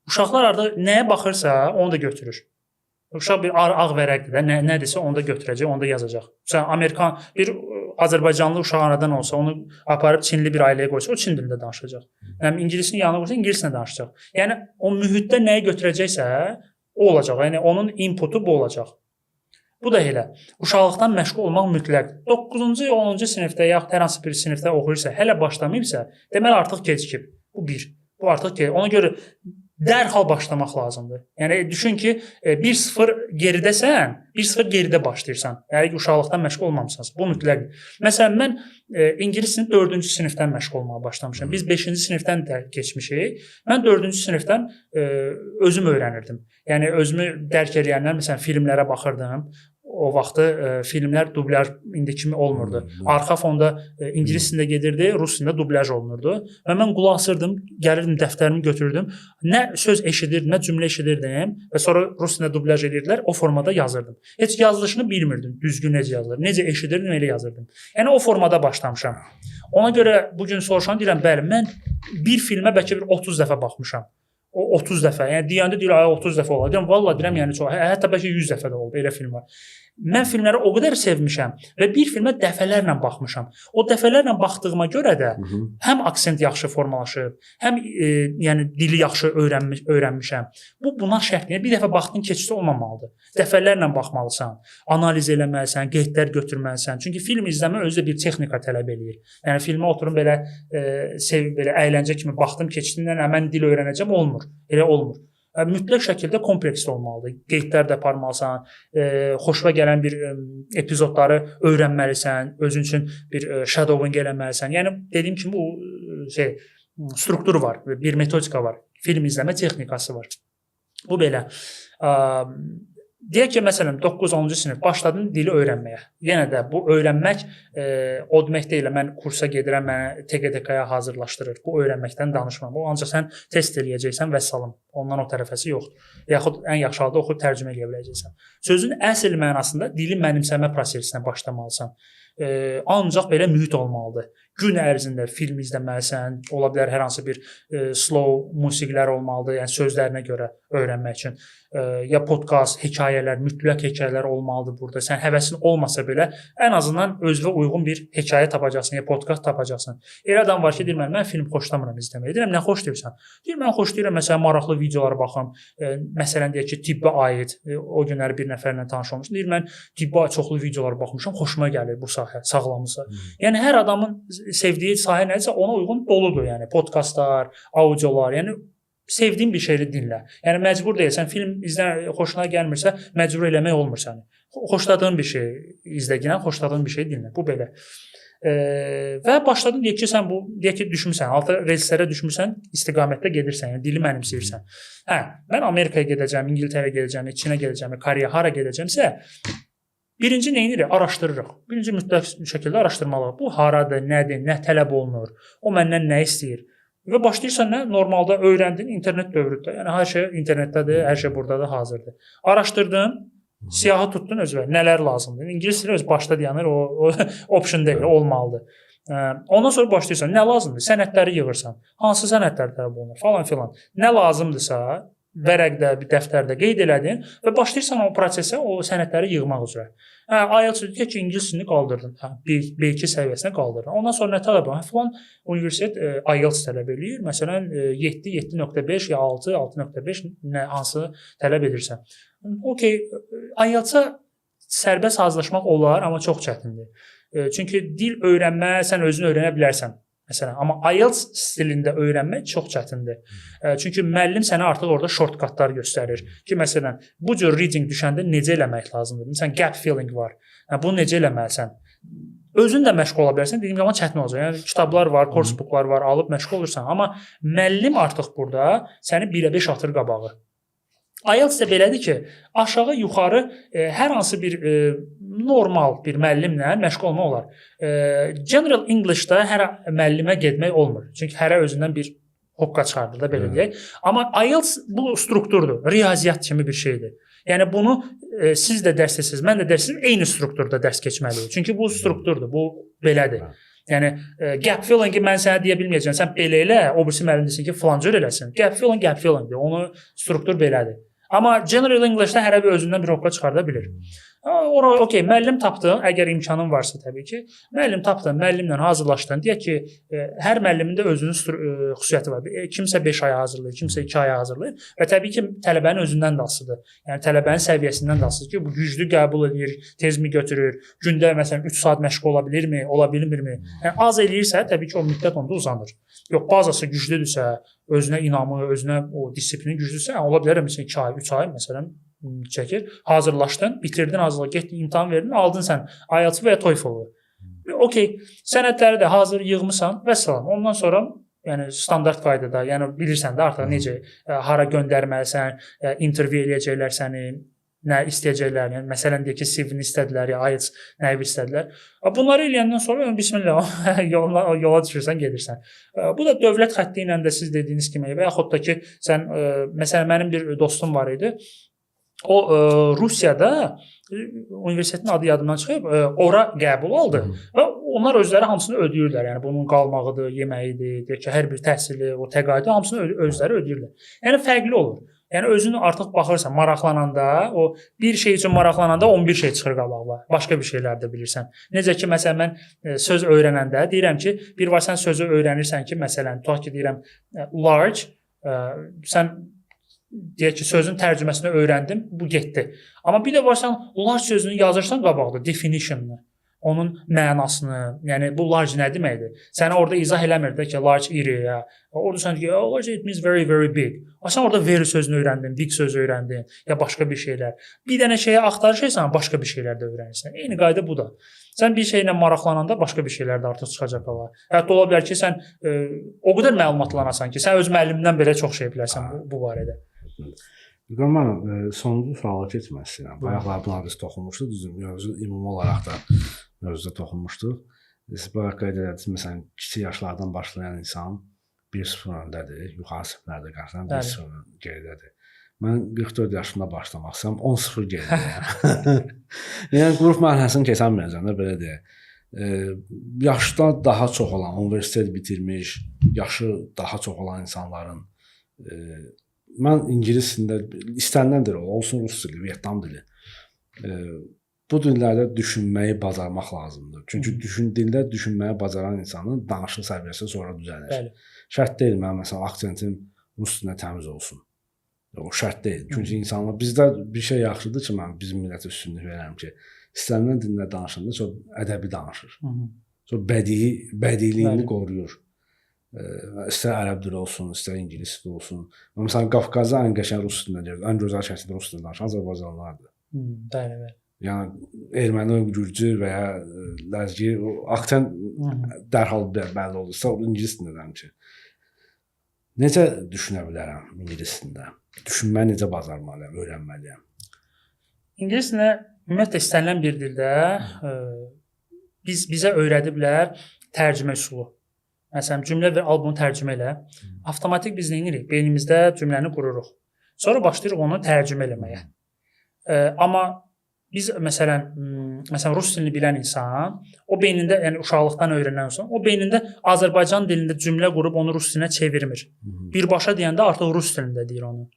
Uşaqlar artıq nəyə baxırsa, onu da götürür. Uşaq bir ağ vərəqdir də, nədirsə onu da götürəcək, onu da yazacaq. Məsələn, Amerikan bir Azərbaycanlı uşaq anadan olsa, onu aparıb Çinli bir ailəyə qoysa, o Çin dilində danışacaq. Yəni ingilisini yanına qoysa, ingiliscə danışacaq. Yəni o mühitdə nəyi götürəcəksə, o olacaq. Yəni onun inputu bu olacaq. Bu da elə. Uşaqlıqdan məşğul olmaq mütləqdir. 9-cu, 10-cu sinifdə yaxud hər hansı bir sinifdə oxuyursa, hələ başlamayıbsa, deməli artıq gecikib. Bu bir. Bu artıq gecikib. Ona görə dərhal başlamaq lazımdır. Yəni düşün ki, 1-0 geridəsən, 1-0 geridə başlayırsan. Yəni uşaqlıqdan məşğul olmamısan. Bu mütləqdir. Məsələn, mən ingiliscəni 4-cü sinifdən məşğul olmağa başlamışam. Biz 5-ci sinifdən də keçmişik. Mən 4-cü sinifdən özüm öyrənirdim. Yəni özümü dərk edəndən məsələn filmlərə baxırdım. O vaxtı filmlər dublyaj indi kimi olmurdu. Arxa fonda ingilis dilində gedirdi, rus dilində dublyaj olunurdu. Və mən qulaq asırdım, gəlirdim, dəftərimi götürürdüm. Nə söz eşidirdim, nə cümlə eşidirdim və sonra rus dilində dublyaj edirdilər, o formada yazırdım. Heç yazılışını bilmirdim, düzgün necə yazılır. Necə eşidirdim, elə yazırdım. Yəni o formada başlamışam. Ona görə bu gün soruşan deyirəm, bəli, mən bir filmə bəlkə bir 30 dəfə baxmışam. O 30 dəfə. Yəni deyəndə deyir, 30 dəfə olar. Deyirəm, vallahi deyirəm, yəni çox. Hətta bəlkə 100 dəfə də oldu, elə film var. mən filmləri o qədər sevmişəm və bir filmə dəfələrlə baxmışam. O dəfələrlə baxdığıma görə də həm aksent yaxşı formalaşıb, həm yəni dili yaxşı öyrənmişəm. Bu buna şərt deyil. Bir dəfə baxdın keçici olmamalıdır. Dəfələrlə baxmalısan, analiz eləməlisən, qeydlər götürməlisən. Çünki film izləmə özü də bir texnika tələb eləyir. Yəni filmə oturum belə sevib belə əyləncə kimi baxdım, keçdimdən mən dil öyrənəcəm olmur. Elə olmur. Mütləq şəkildə kompleksli olmalıdır. Qeydlər də aparmalısan, xoşuna gələn bir epizodları öyrənməlisən, özün üçün bir shadowing eləməlisən. Yəni dediyim kimi bu struktur var, bir metodika var, film izləmə texnikası var. Bu belə. Deyək ki, məsələn 9-10-cu sinif başladın dili öyrənməyə. Yenə də bu öyrənmək o demək deyil, mən kursa gedirəm, mənə TQDK-ya hazırlaşdırır. Bu öyrənməkdən danışmam. O ancaq sən test eləyəcəksən və salam. Ondan o tərəfəsi yoxdur. Yaxud ən yaxşı halda oxuyub tərcümə eləyə biləcəksən. Sözün əsl mənasında dili mənimsəmə prosesinə başlamalısan. Ancaq belə mühit olmalıdır. Gün ərzində film izləməlisən, ola bilər hər hansı bir slow musiqilər olmalıdır, yəni sözlərinə görə öyrənmək üçün. Ya podkast, hekayələr, mütləq hekayələr olmalıdır burada. Sən həvəsin olmasa belə ən azından özünə uyğun bir hekayə tapacaqsan, ya podkast tapacaqsan. Elə adam var ki, deyir mən film xoşlamıram izləməyi. Deyirəm nə xoşlayırsan? Deyir mən xoşlayıram məsələn maraqlı videolara baxım. Məsələn deyək ki, tibbə aid o günləri bir nəfərlə tanış olmuşam. Deyir mən tibbə çoxlu videolara baxmışam, xoşuma gəlir bu sahə, sağlamlıqsa. Yəni hər adamın sevdiyi sahə nədirsə ona uyğun doludur. Yəni podkastlar, audiolar, yəni sevdiyin bir şeyi dinlə. Yəni məcbur deyilsən, film xoşuna gəlmirsə, məcbur eləmək olmur səni. Xoşladığın bir şey izləginə, xoşladığın bir şey dinlə. Bu belə. Və başladın deyək ki, sən bu deyək ki, düşmüsən, altı relslərə düşmüsən, istiqamətdə gedirsən, yəni dili mənimsəyirsən. Mən Amerikaya gedəcəm, İngiltərəyə gedəcəm, Çinə gedəcəm, Koreya hara gedəcəmsə, birinci nə edirik? Araşdırırıq. Birinci mütləq şəkildə araşdırmalıyıq. Bu haradır, nədir, nə tələb olunur, o məndən nə istəyir? Və başlayırsan nə? Normalda öyrəndin internet dövründə. Yəni hər şey internetdədir, hər şey burdadır, hazırdır. Araşdırdın, siyahı tutdun özünə. Nələr lazımdır? İngilis dili öz başda dayanır, o option deyil, olmalıdır. Ondan sonra başlayırsan, nə lazımdır? Sənədləri yığırsan. Hansı sənədlər tələb olunur? Falan filan. Nə lazımdırsa, vərəqdə, bir dəftərdə qeyd elədin və başlayırsan o prosesə, o sənədləri yığmaq üzrə. IELTS deyək ki, ingilis dilini qaldırdın. B2 səviyyəsinə qaldırdın. Ondan sonra nə tələb edir? Falan universitet IELTS tələb edir. Məsələn 7, 7.5 ya 6, 6.5 nə hansı tələb edirsən. Okay, IELTS-a sərbəst hazırlaşmaq olar, amma çox çətindir. Çünki dil öyrənmə, sən özün öyrənə bilərsən. Məsələn, amma IELTS stilində öyrənmək çox çətindir. Çünki müəllim sənə artıq orada shortcutlar göstərir ki, məsələn, bu cür reading düşəndə necə eləmək lazımdır? Məsələn, gap filling var. Bunu necə eləməlisən? Özün də məşğul ola bilərsən, dediyim zaman çətin olacaq. Yəni kitablar var, coursebooklar var, alıb məşğul olursan, amma müəllim artıq burada səni 1-5 atır qabağı. IELTS də belədir ki, aşağı yuxarı hər hansı bir normal bir müəllimlə məşğul olmaq olar. General English-da hər müəllimə getmək olmur. Çünki hərə özündən bir hoqqa çıxardır da belə deyək. Amma IELTS bu strukturdur, riyaziyyat kimi bir şeydir. Yəni bunu siz də dərsəsiniz, mən də dərsəsiz eyni strukturda dərs keçməliyik. Çünki bu strukturdur, bu belədir. Yəni gap filling-i mən sənə deyə bilməyəcəm. Sən belə elə, o birisi müəllim desin ki, filancı eləsin. Gap filling-dir. Onu struktur belədir. Amma General English-də hər bir özündən bir hoqqa çıxarda bilir. Ora okey, müəllim tapdın, əgər imkanın varsa təbii ki, müəllim tapdın, müəllimlə hazırlaşdın. Deyək ki, hər müəllimin də özünün xüsusiyyəti var. Kimsə 5 aya hazırlayır, kimsə 2 aya hazırlayır və təbii ki, tələbənin özündən də asılıdır. Yəni tələbənin səviyyəsindən də asılıdır ki, bu güclü qəbul edir, tezmi götürür, gündə məsələn 3 saat məşğul ola bilirmi, ola bilmirmi? Yəni az eləyirsə, təbii ki, o müddət onda uzanır. Yox, bazısı güclüdürsə, özünə inamı, özünə o disiplini güclüdürsə, ola bilər məsələn 2 ay, 3 ay məsələn çəkir, hazırlaşdın, bitirdin hazırlığı, getdin, imtahan verdin, aldın sən IELTS və ya TOEFL-ı. Okey, sənədləri də hazır yığmısan və salam. Ondan sonra yəni standart qaydada, yəni bilirsən də artıq necə hara göndərməlisən, intervyu eləyəcəklər səni, nə istəyəcəklər. Yəni məsələn deyək ki, CV-ni istədilər, ya IELTS nəyi istədilər. Bunları eləyəndən sonra bismillah yola düşürsən, gedirsən. Bu da dövlət xətti ilə də siz dediyiniz kimi və yaxud da ki, sən məsələn mənim bir dostum var idi. O Rusiyada universitetin adı yadımdan çıxıb, ora qəbul aldı və onlar özləri hamısını ödəyirlər. Yəni bunun qalmağıdır, yeməyidir, deyək ki, hər bir təhsili, o təqaüdü hamısını özləri ödəyirlər. Yəni fərqli olur. Yəni özün artıq baxırsan, maraqlananda, o bir şey üçün maraqlananda 11 şey çıxır qabağa. Başqa bir şeylər də bilirsən. Necə ki, məsələn mən söz öyrənəndə deyirəm ki, bir var sən sözü öyrənirsən ki, məsələn, tutaq ki, deyirəm large, sən deyək ki, sözün tərcüməsini öyrəndim, bu getdi. Amma bir də var sən large sözünü yazırsan qabaqda, definition'ını, onun mənasını, yəni bu large nə deməkdir? Sənə orada izah eləmir də ki, large iri ya. Orada sən deyir ki, large it means very very big. Sən orada very sözünü öyrəndin, big sözü öyrəndin ya başqa bir şeylər. Bir dənə şeyə axtarırsan, başqa bir şeylər də öyrənirsən. Eyni qayda bu da. Sən bir şeylə maraqlananda başqa bir şeylər də artıq çıxacaq qala. Hətta ola bilər ki, sən o qədər məlumatlanasan ki, sən öz müəllimindən belə çox şey bilərsən bu barədə. Mən sonuncu suala keçmək istəyirəm. Bayaqlar buna biz toxunmuşduq, düzdür, mövzu ümumi olaraq da mövzuda toxunmuşduq. Siz bayaq qeyd edədiniz, məsələn, kiçik yaşlardan başlayan insan 1-0 öndədir, yuxarı siniflərdə qarşıdan 1-0 geridədir. Mən 44 yaşında başlamaq istəyirəm, 10-0 geridəyəm. Yəni, qrup mərhələsini keçənməyəcəm də, belə deyək. Yaşda daha çox olan, universitet bitirmiş, yaşı daha çox olan insanların mən ingilis dilində istənilən dil olsun, rus dili, Vyetnam dili. Bu dillərdə düşünməyi bacarmaq lazımdır. Çünki dildə düşünməyi bacaran insanın danışıq səviyyəsi sonra düzəlir. Bəli. Şərt deyil mənim məsələn aksentim rus dilində təmiz olsun. O şərt deyil. Çünki insanlar bizdə bir şey yaxşıdır ki, mən bizim millətə üstünlük verərəm ki, istənilən dildə danışanda çox ədəbi danışır. Çox bədiliyini qoruyur. İstər ərəb dili olsun, istər ingilis dili olsun. Məsələn, Qafqazda ən qəşəng rus dilində deyir, ən gözəl şəkildə rus dilində danışan Azərbaycanlılardır. Bəli, bəli. Yəni erməni, gürcü və ya ləzgi aksən dərhal bəlli olur. İstər ingilis dilində danışır. Necə düşünə bilərəm ingilis dilində? Düşünməyi necə bacarmalıyam, öyrənməliyəm? İngilis dilində ümumiyyətlə istənilən bir dildə bizə öyrədiblər tərcümə üsulu. Məsələn, cümlə və al bunu tərcümə elə. Avtomatik biz nə edirik? Beynimizdə cümləni qururuq. Sonra başlayırıq onu tərcümə eləməyə. Amma biz məsələn rus dilini bilən insan, o beynində, yəni uşaqlıqdan öyrənən insan, o beynində Azərbaycan dilində cümlə qurub onu rus dilinə çevirmir. Birbaşa deyəndə artıq rus dilində deyir onu.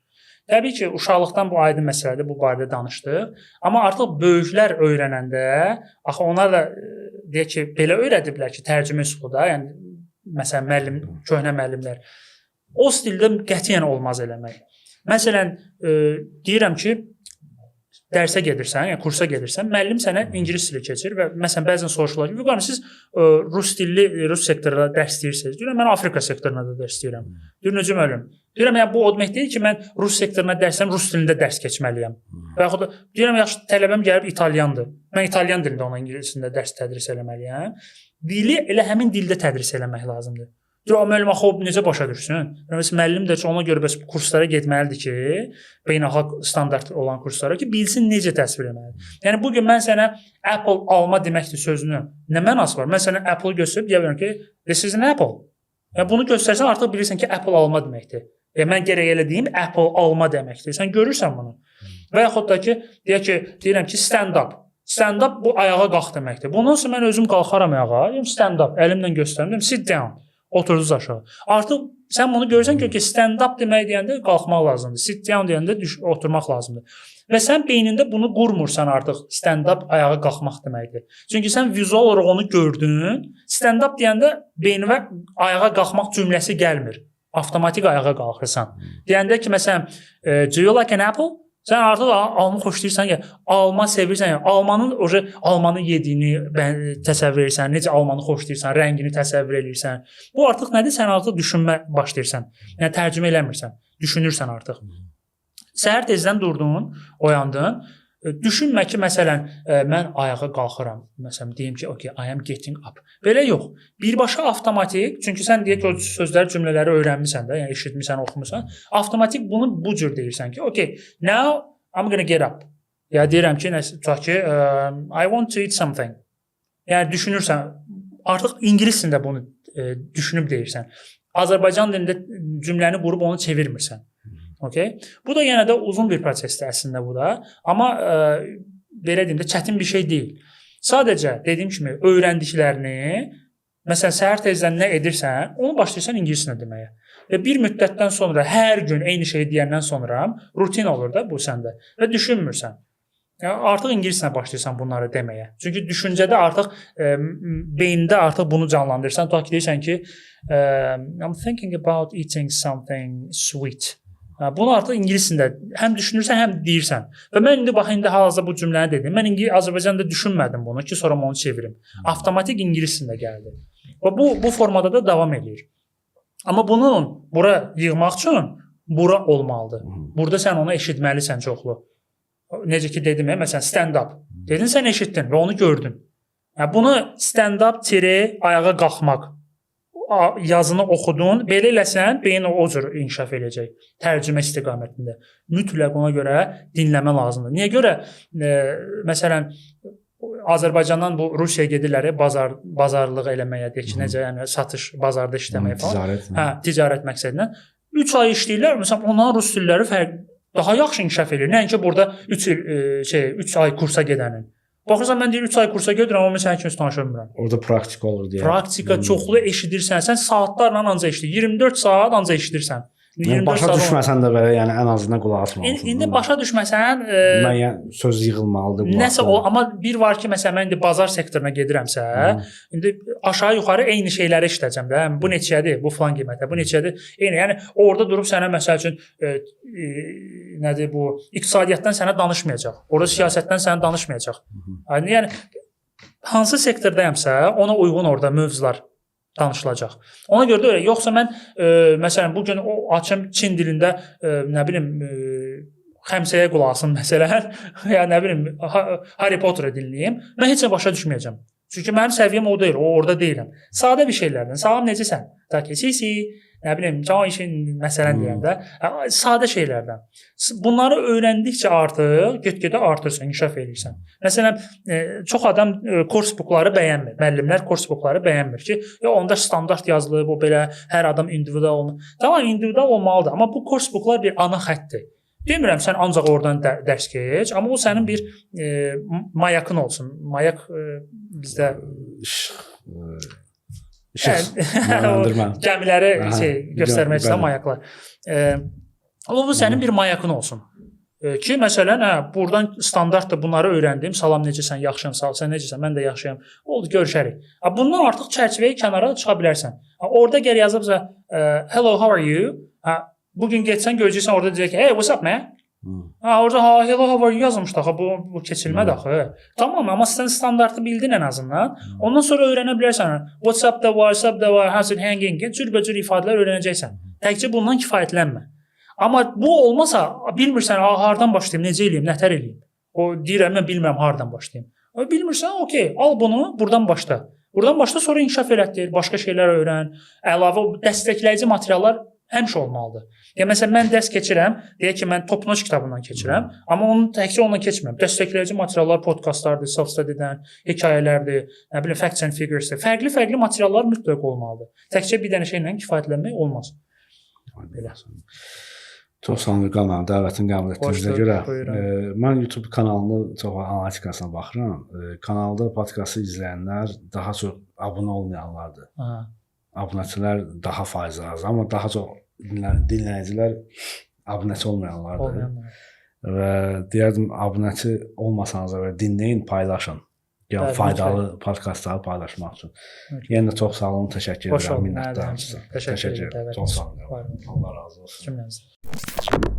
Təbii ki, uşaqlıqdan bu aydın məsələdir, bu barədə danışdıq. Amma artıq böyüklər öyrənəndə, axı onlar da deyək ki, belə öyrədiblər ki, tərcümə üsulu da, yəni məsələn müəllim, köhnə müəllimlər o stildə qətiyyən olmaz eləmək. Məsələn, deyirəm ki, dərsə gedirsən, yəni kursa gedirsən, müəllim sənə ingilis dili keçir və məsələn bəzən soruşurlar ki, "Vüqar, siz rus sektorunda dərs istəyirsiniz?" Deyirəm, "Mən Afrika sektorunda da dərs istəyirəm." Deyir, "Necə müəllim?" Deyirəm, "Yəni bu o demək deyil ki, mən rus sektoruna dərsəm, rus dilində dərs keçməliyəm." Və yaxud da deyirəm, "Yaxşı, tələbəm gəlib italyandır. Mən italyan dilində ona ingilis dilində dərs tədris eləməliyəm." Dili elə həmin dildə tədris eləmək lazımdır. Deyir, "O müəllim axı o necə başa düşsün?" Məsələn, müəllim də ona görə bəs kurslara getməlidir ki, beynəlxalq standart olan kurslara ki, bilsin necə təsvir etməlidir. Yəni bu gün mən sənə Apple alma deməkdir sözünü nə mənası var? Mən sənə Apple göstərib deyə bilərəm ki, "This is an apple." Yəni bunu göstərsən artıq bilirsən ki, Apple alma deməkdir. Yəni mən gərək elə deyim, Apple alma deməkdir. Sən görürsən bunu. Və yaxud da ki, deyirəm ki, stand up. Stand up bu ayağa qalx deməkdir. Bundan sonra mən özüm qalxaram ayağa, deyim stand up, əlimlə göstərirəm, sit down. Oturdunuz aşağı. Artıq sən bunu görürsən ki, stand up demək deyəndə qalxmaq lazımdır. Sit down deyəndə oturmaq lazımdır. Və sən beynində bunu qurmursan artıq stand up ayağa qalxmaq deməkdir. Çünki sən vizual olaraq onu gördün. Stand up deyəndə beynivə ayağa qalxmaq cümləsi gəlmir. Avtomatik ayağa qalxırsan. Deyəndə ki, məsələn, "Do you like an apple?" Sən artıq alma xoşlayırsan ya, alma sevirsən ya, almanı yediyini təsəvvür edirsən, necə almanı xoşlayırsan, rəngini təsəvvür edirsən. Bu artıq nədir? Sən artıq düşünmə başlayırsan. Yəni tərcümə eləmirsən, düşünürsən artıq. Səhər tezdən durdun, oyandın. Düşünmə ki, məsələn, mən ayağa qalxıram. Məsələn, deyim ki, "Okay, I am getting up." Belə yox. Birbaşa avtomatik, çünki sən deyək ki, o sözləri, cümlələri öyrənmisən də, yəni eşitmisən, oxumusan, avtomatik bunu bu cür deyirsən ki, "Okay, now I'm going to get up." Ya deyirəm ki, tutaq ki, "I want to eat something." Yəni düşünürsən, artıq ingilis dilində bunu düşünüb deyirsən. Azərbaycan dilində cümləni qurub onu çevirmirsən. Okay? Bu da yenə də uzun bir prosesdir əslində bu da. Amma belə deyim də çətin bir şey deyil. Sadəcə dediyim kimi öyrəndiklərini, məsələn səhər tezdən nə edirsən, onu başlayırsan ingilis dilində deməyə. Və bir müddətdən sonra hər gün eyni şeyi deyəndən sonra rutin olur da bu səndə və düşünmürsən. Yəni artıq ingiliscə başlayırsan bunları deməyə. Çünki düşüncədə artıq beyində artıq bunu canlandırırsan. Tutaq ki, deyirsən ki, I'm thinking about eating something sweet. Bunu artıq ingiliscə həm düşünürsən, həm deyirsən. Və mən indi hal-hazırda bu cümləni dedim. Mən Azərbaycanda düşünmədim bunu ki, sonra onu çevirim. Avtomatik ingiliscə gəldi. Və bu formada da davam edir. Amma bunu bura yığmaq üçün bura olmalıdır. Burada sən onu eşitməlisən çoxlu. Necə ki dedim, məsələn stand-up. Dedin sən eşitdin və onu gördün. Bunu stand-up-ayağa qalxmaq yazını oxudun, belə eləsən beyin o cür inkişaf edəcək. Tərcümə istiqamətində. Mütləq ona görə dinləmə lazımdır. Niyə görə? Məsələn, Azərbaycandan bu Rusiyaya gedirlər, bazarlıq eləməyə, deyək ki, necə, yəni satış, bazarda işləməyə falan. Ticarət məqsədilə. 3 ay işləyirlər, məsələn, onların rus dilləri daha yaxşı inkişaf edir. Nəinki burada 3 ay kursa gedənin. Baxırsan, mən deyir 3 ay kursa gedirəm, amma sən kimi danışmıram. Orada praktika olur deyə. Praktika çoxlu eşidirsən. Sən saatlarla ancaq eşidir. 24 saat ancaq eşidirsən. Başa düşməsən də belə, yəni ən azından qulaq asmalısan. İndi başa düşməsən, müəyyən söz yığılmalıdır. Nəsə o, amma bir var ki, məsələn mən indi bazar sektoruna gedirəmsə, indi aşağı-yuxarı eyni şeyləri işləyəcəm də. Bu neçədir? Bu falan qiymətə. Bu neçədir? Eyni. Yəni orada durub sənə məsəl üçün nədir bu? İqtisadiyyatdan sənə danışmayacaq. Orada siyasətdən sənə danışmayacaq. Yəni hansı sektordaymsa, ona uyğun orada mövzular danışılacaq. Ona görə də öyle. Yoxsa mən məsələn bu gün açım Çin dilində nə bilim xəmsəyə qulaq asım məsələn, ya nə bilim Harry Potter-ı dinləyim. Mən heç nə başa düşməyəcəm. Çünki mənim səviyyəm o deyil, orada deyiləm. Sadə bir şeylərdən. Salam, necəsən? Takisi, nə bilim, can işin məsələn deyəndə, sadə şeylərdən. Bunları öyrəndikcə artıq get-gedə artırsan, inkişaf edirsən. Məsələn, çox adam kurs bookları bəyənmir. Müəllimlər kurs bookları bəyənmir ki, onda standart yazılıb, o belə hər adam individual olmalı. Tamam, individual olmalıdır, amma bu kurs booklar bir ana xəttdir. Demirəm sən ancaq oradan dərs keç, amma o sənin bir mayakın olsun. Mayak bizdə gəmiləri göstərmək istəyən mayaklar. Amma bu sənin bir mayakın olsun. Ki, məsələn, buradan standartdır, bunları öyrəndim. Salam, necəsən, yaxşıyam, sağ ol, sən necəsən, mən də yaxşıyam. Oldu, görüşərik. Bundan artıq çərçivəyi kənara çıxa bilərsən. Orada gəl yazıbsa, hello, how are you? Bugün geçsən görəcəksən orada deyəcək ki, hey, what's up man? Orada hello, how are you yazmışdı axı, bu keçilmədi axı. Tamam, amma sən standartı bildin ən azından. Ondan sonra öyrənə bilərsən. What's up da var, how's it hanging? Cürbəcür ifadələr öyrənəcəksən. Təkcə bundan kifayətlənmə. Amma bu olmasa, bilmirsən, hardan başlayım, necə eləyim, nətər eləyim? O deyirəm, mən bilmirəm hardan başlayım. Bilmirsən, okey, al bunu, buradan başla. Buradan başla, sonra inkişaf elətdir, başqa şeylər öyrən. Əlavə dəstəkləyici materiallar həmişə olmalıdır. Yəni məsələn mən dərs keçirəm, deyək ki, mən Top-Notch kitabından keçirəm, amma onu təkcə ondan keçmirəm. Dəstəkləyici materiallar, podkastlardır, self-studydən, hekayələrdir, nə bilim facts and figuresdir. Fərqli materiallar mütləq olmalıdır. Təkcə bir dənə şeylə kifayətlənmək olmaz. Belə. Çox sağ olun qanal dəvətin qəbul etdiyinizə görə. Mən YouTube kanalının çox analitikasına baxıram. Kanalda podkastı izləyənlər daha çox abunə olmayanlardır. Abunəçilər daha faizi az, amma daha çox dinləyicilər abunəçi olmayanlardır. Və deyərdim, abunəçi olmasanız və dinləyin, paylaşın. Yəni faydalı podkastları paylaşmaq üçün. Yenə də çox sağ olun, təşəkkür edirəm, minnətdaram sizə. Təşəkkür edirəm. Çox sağ olun. Allah razı olsun.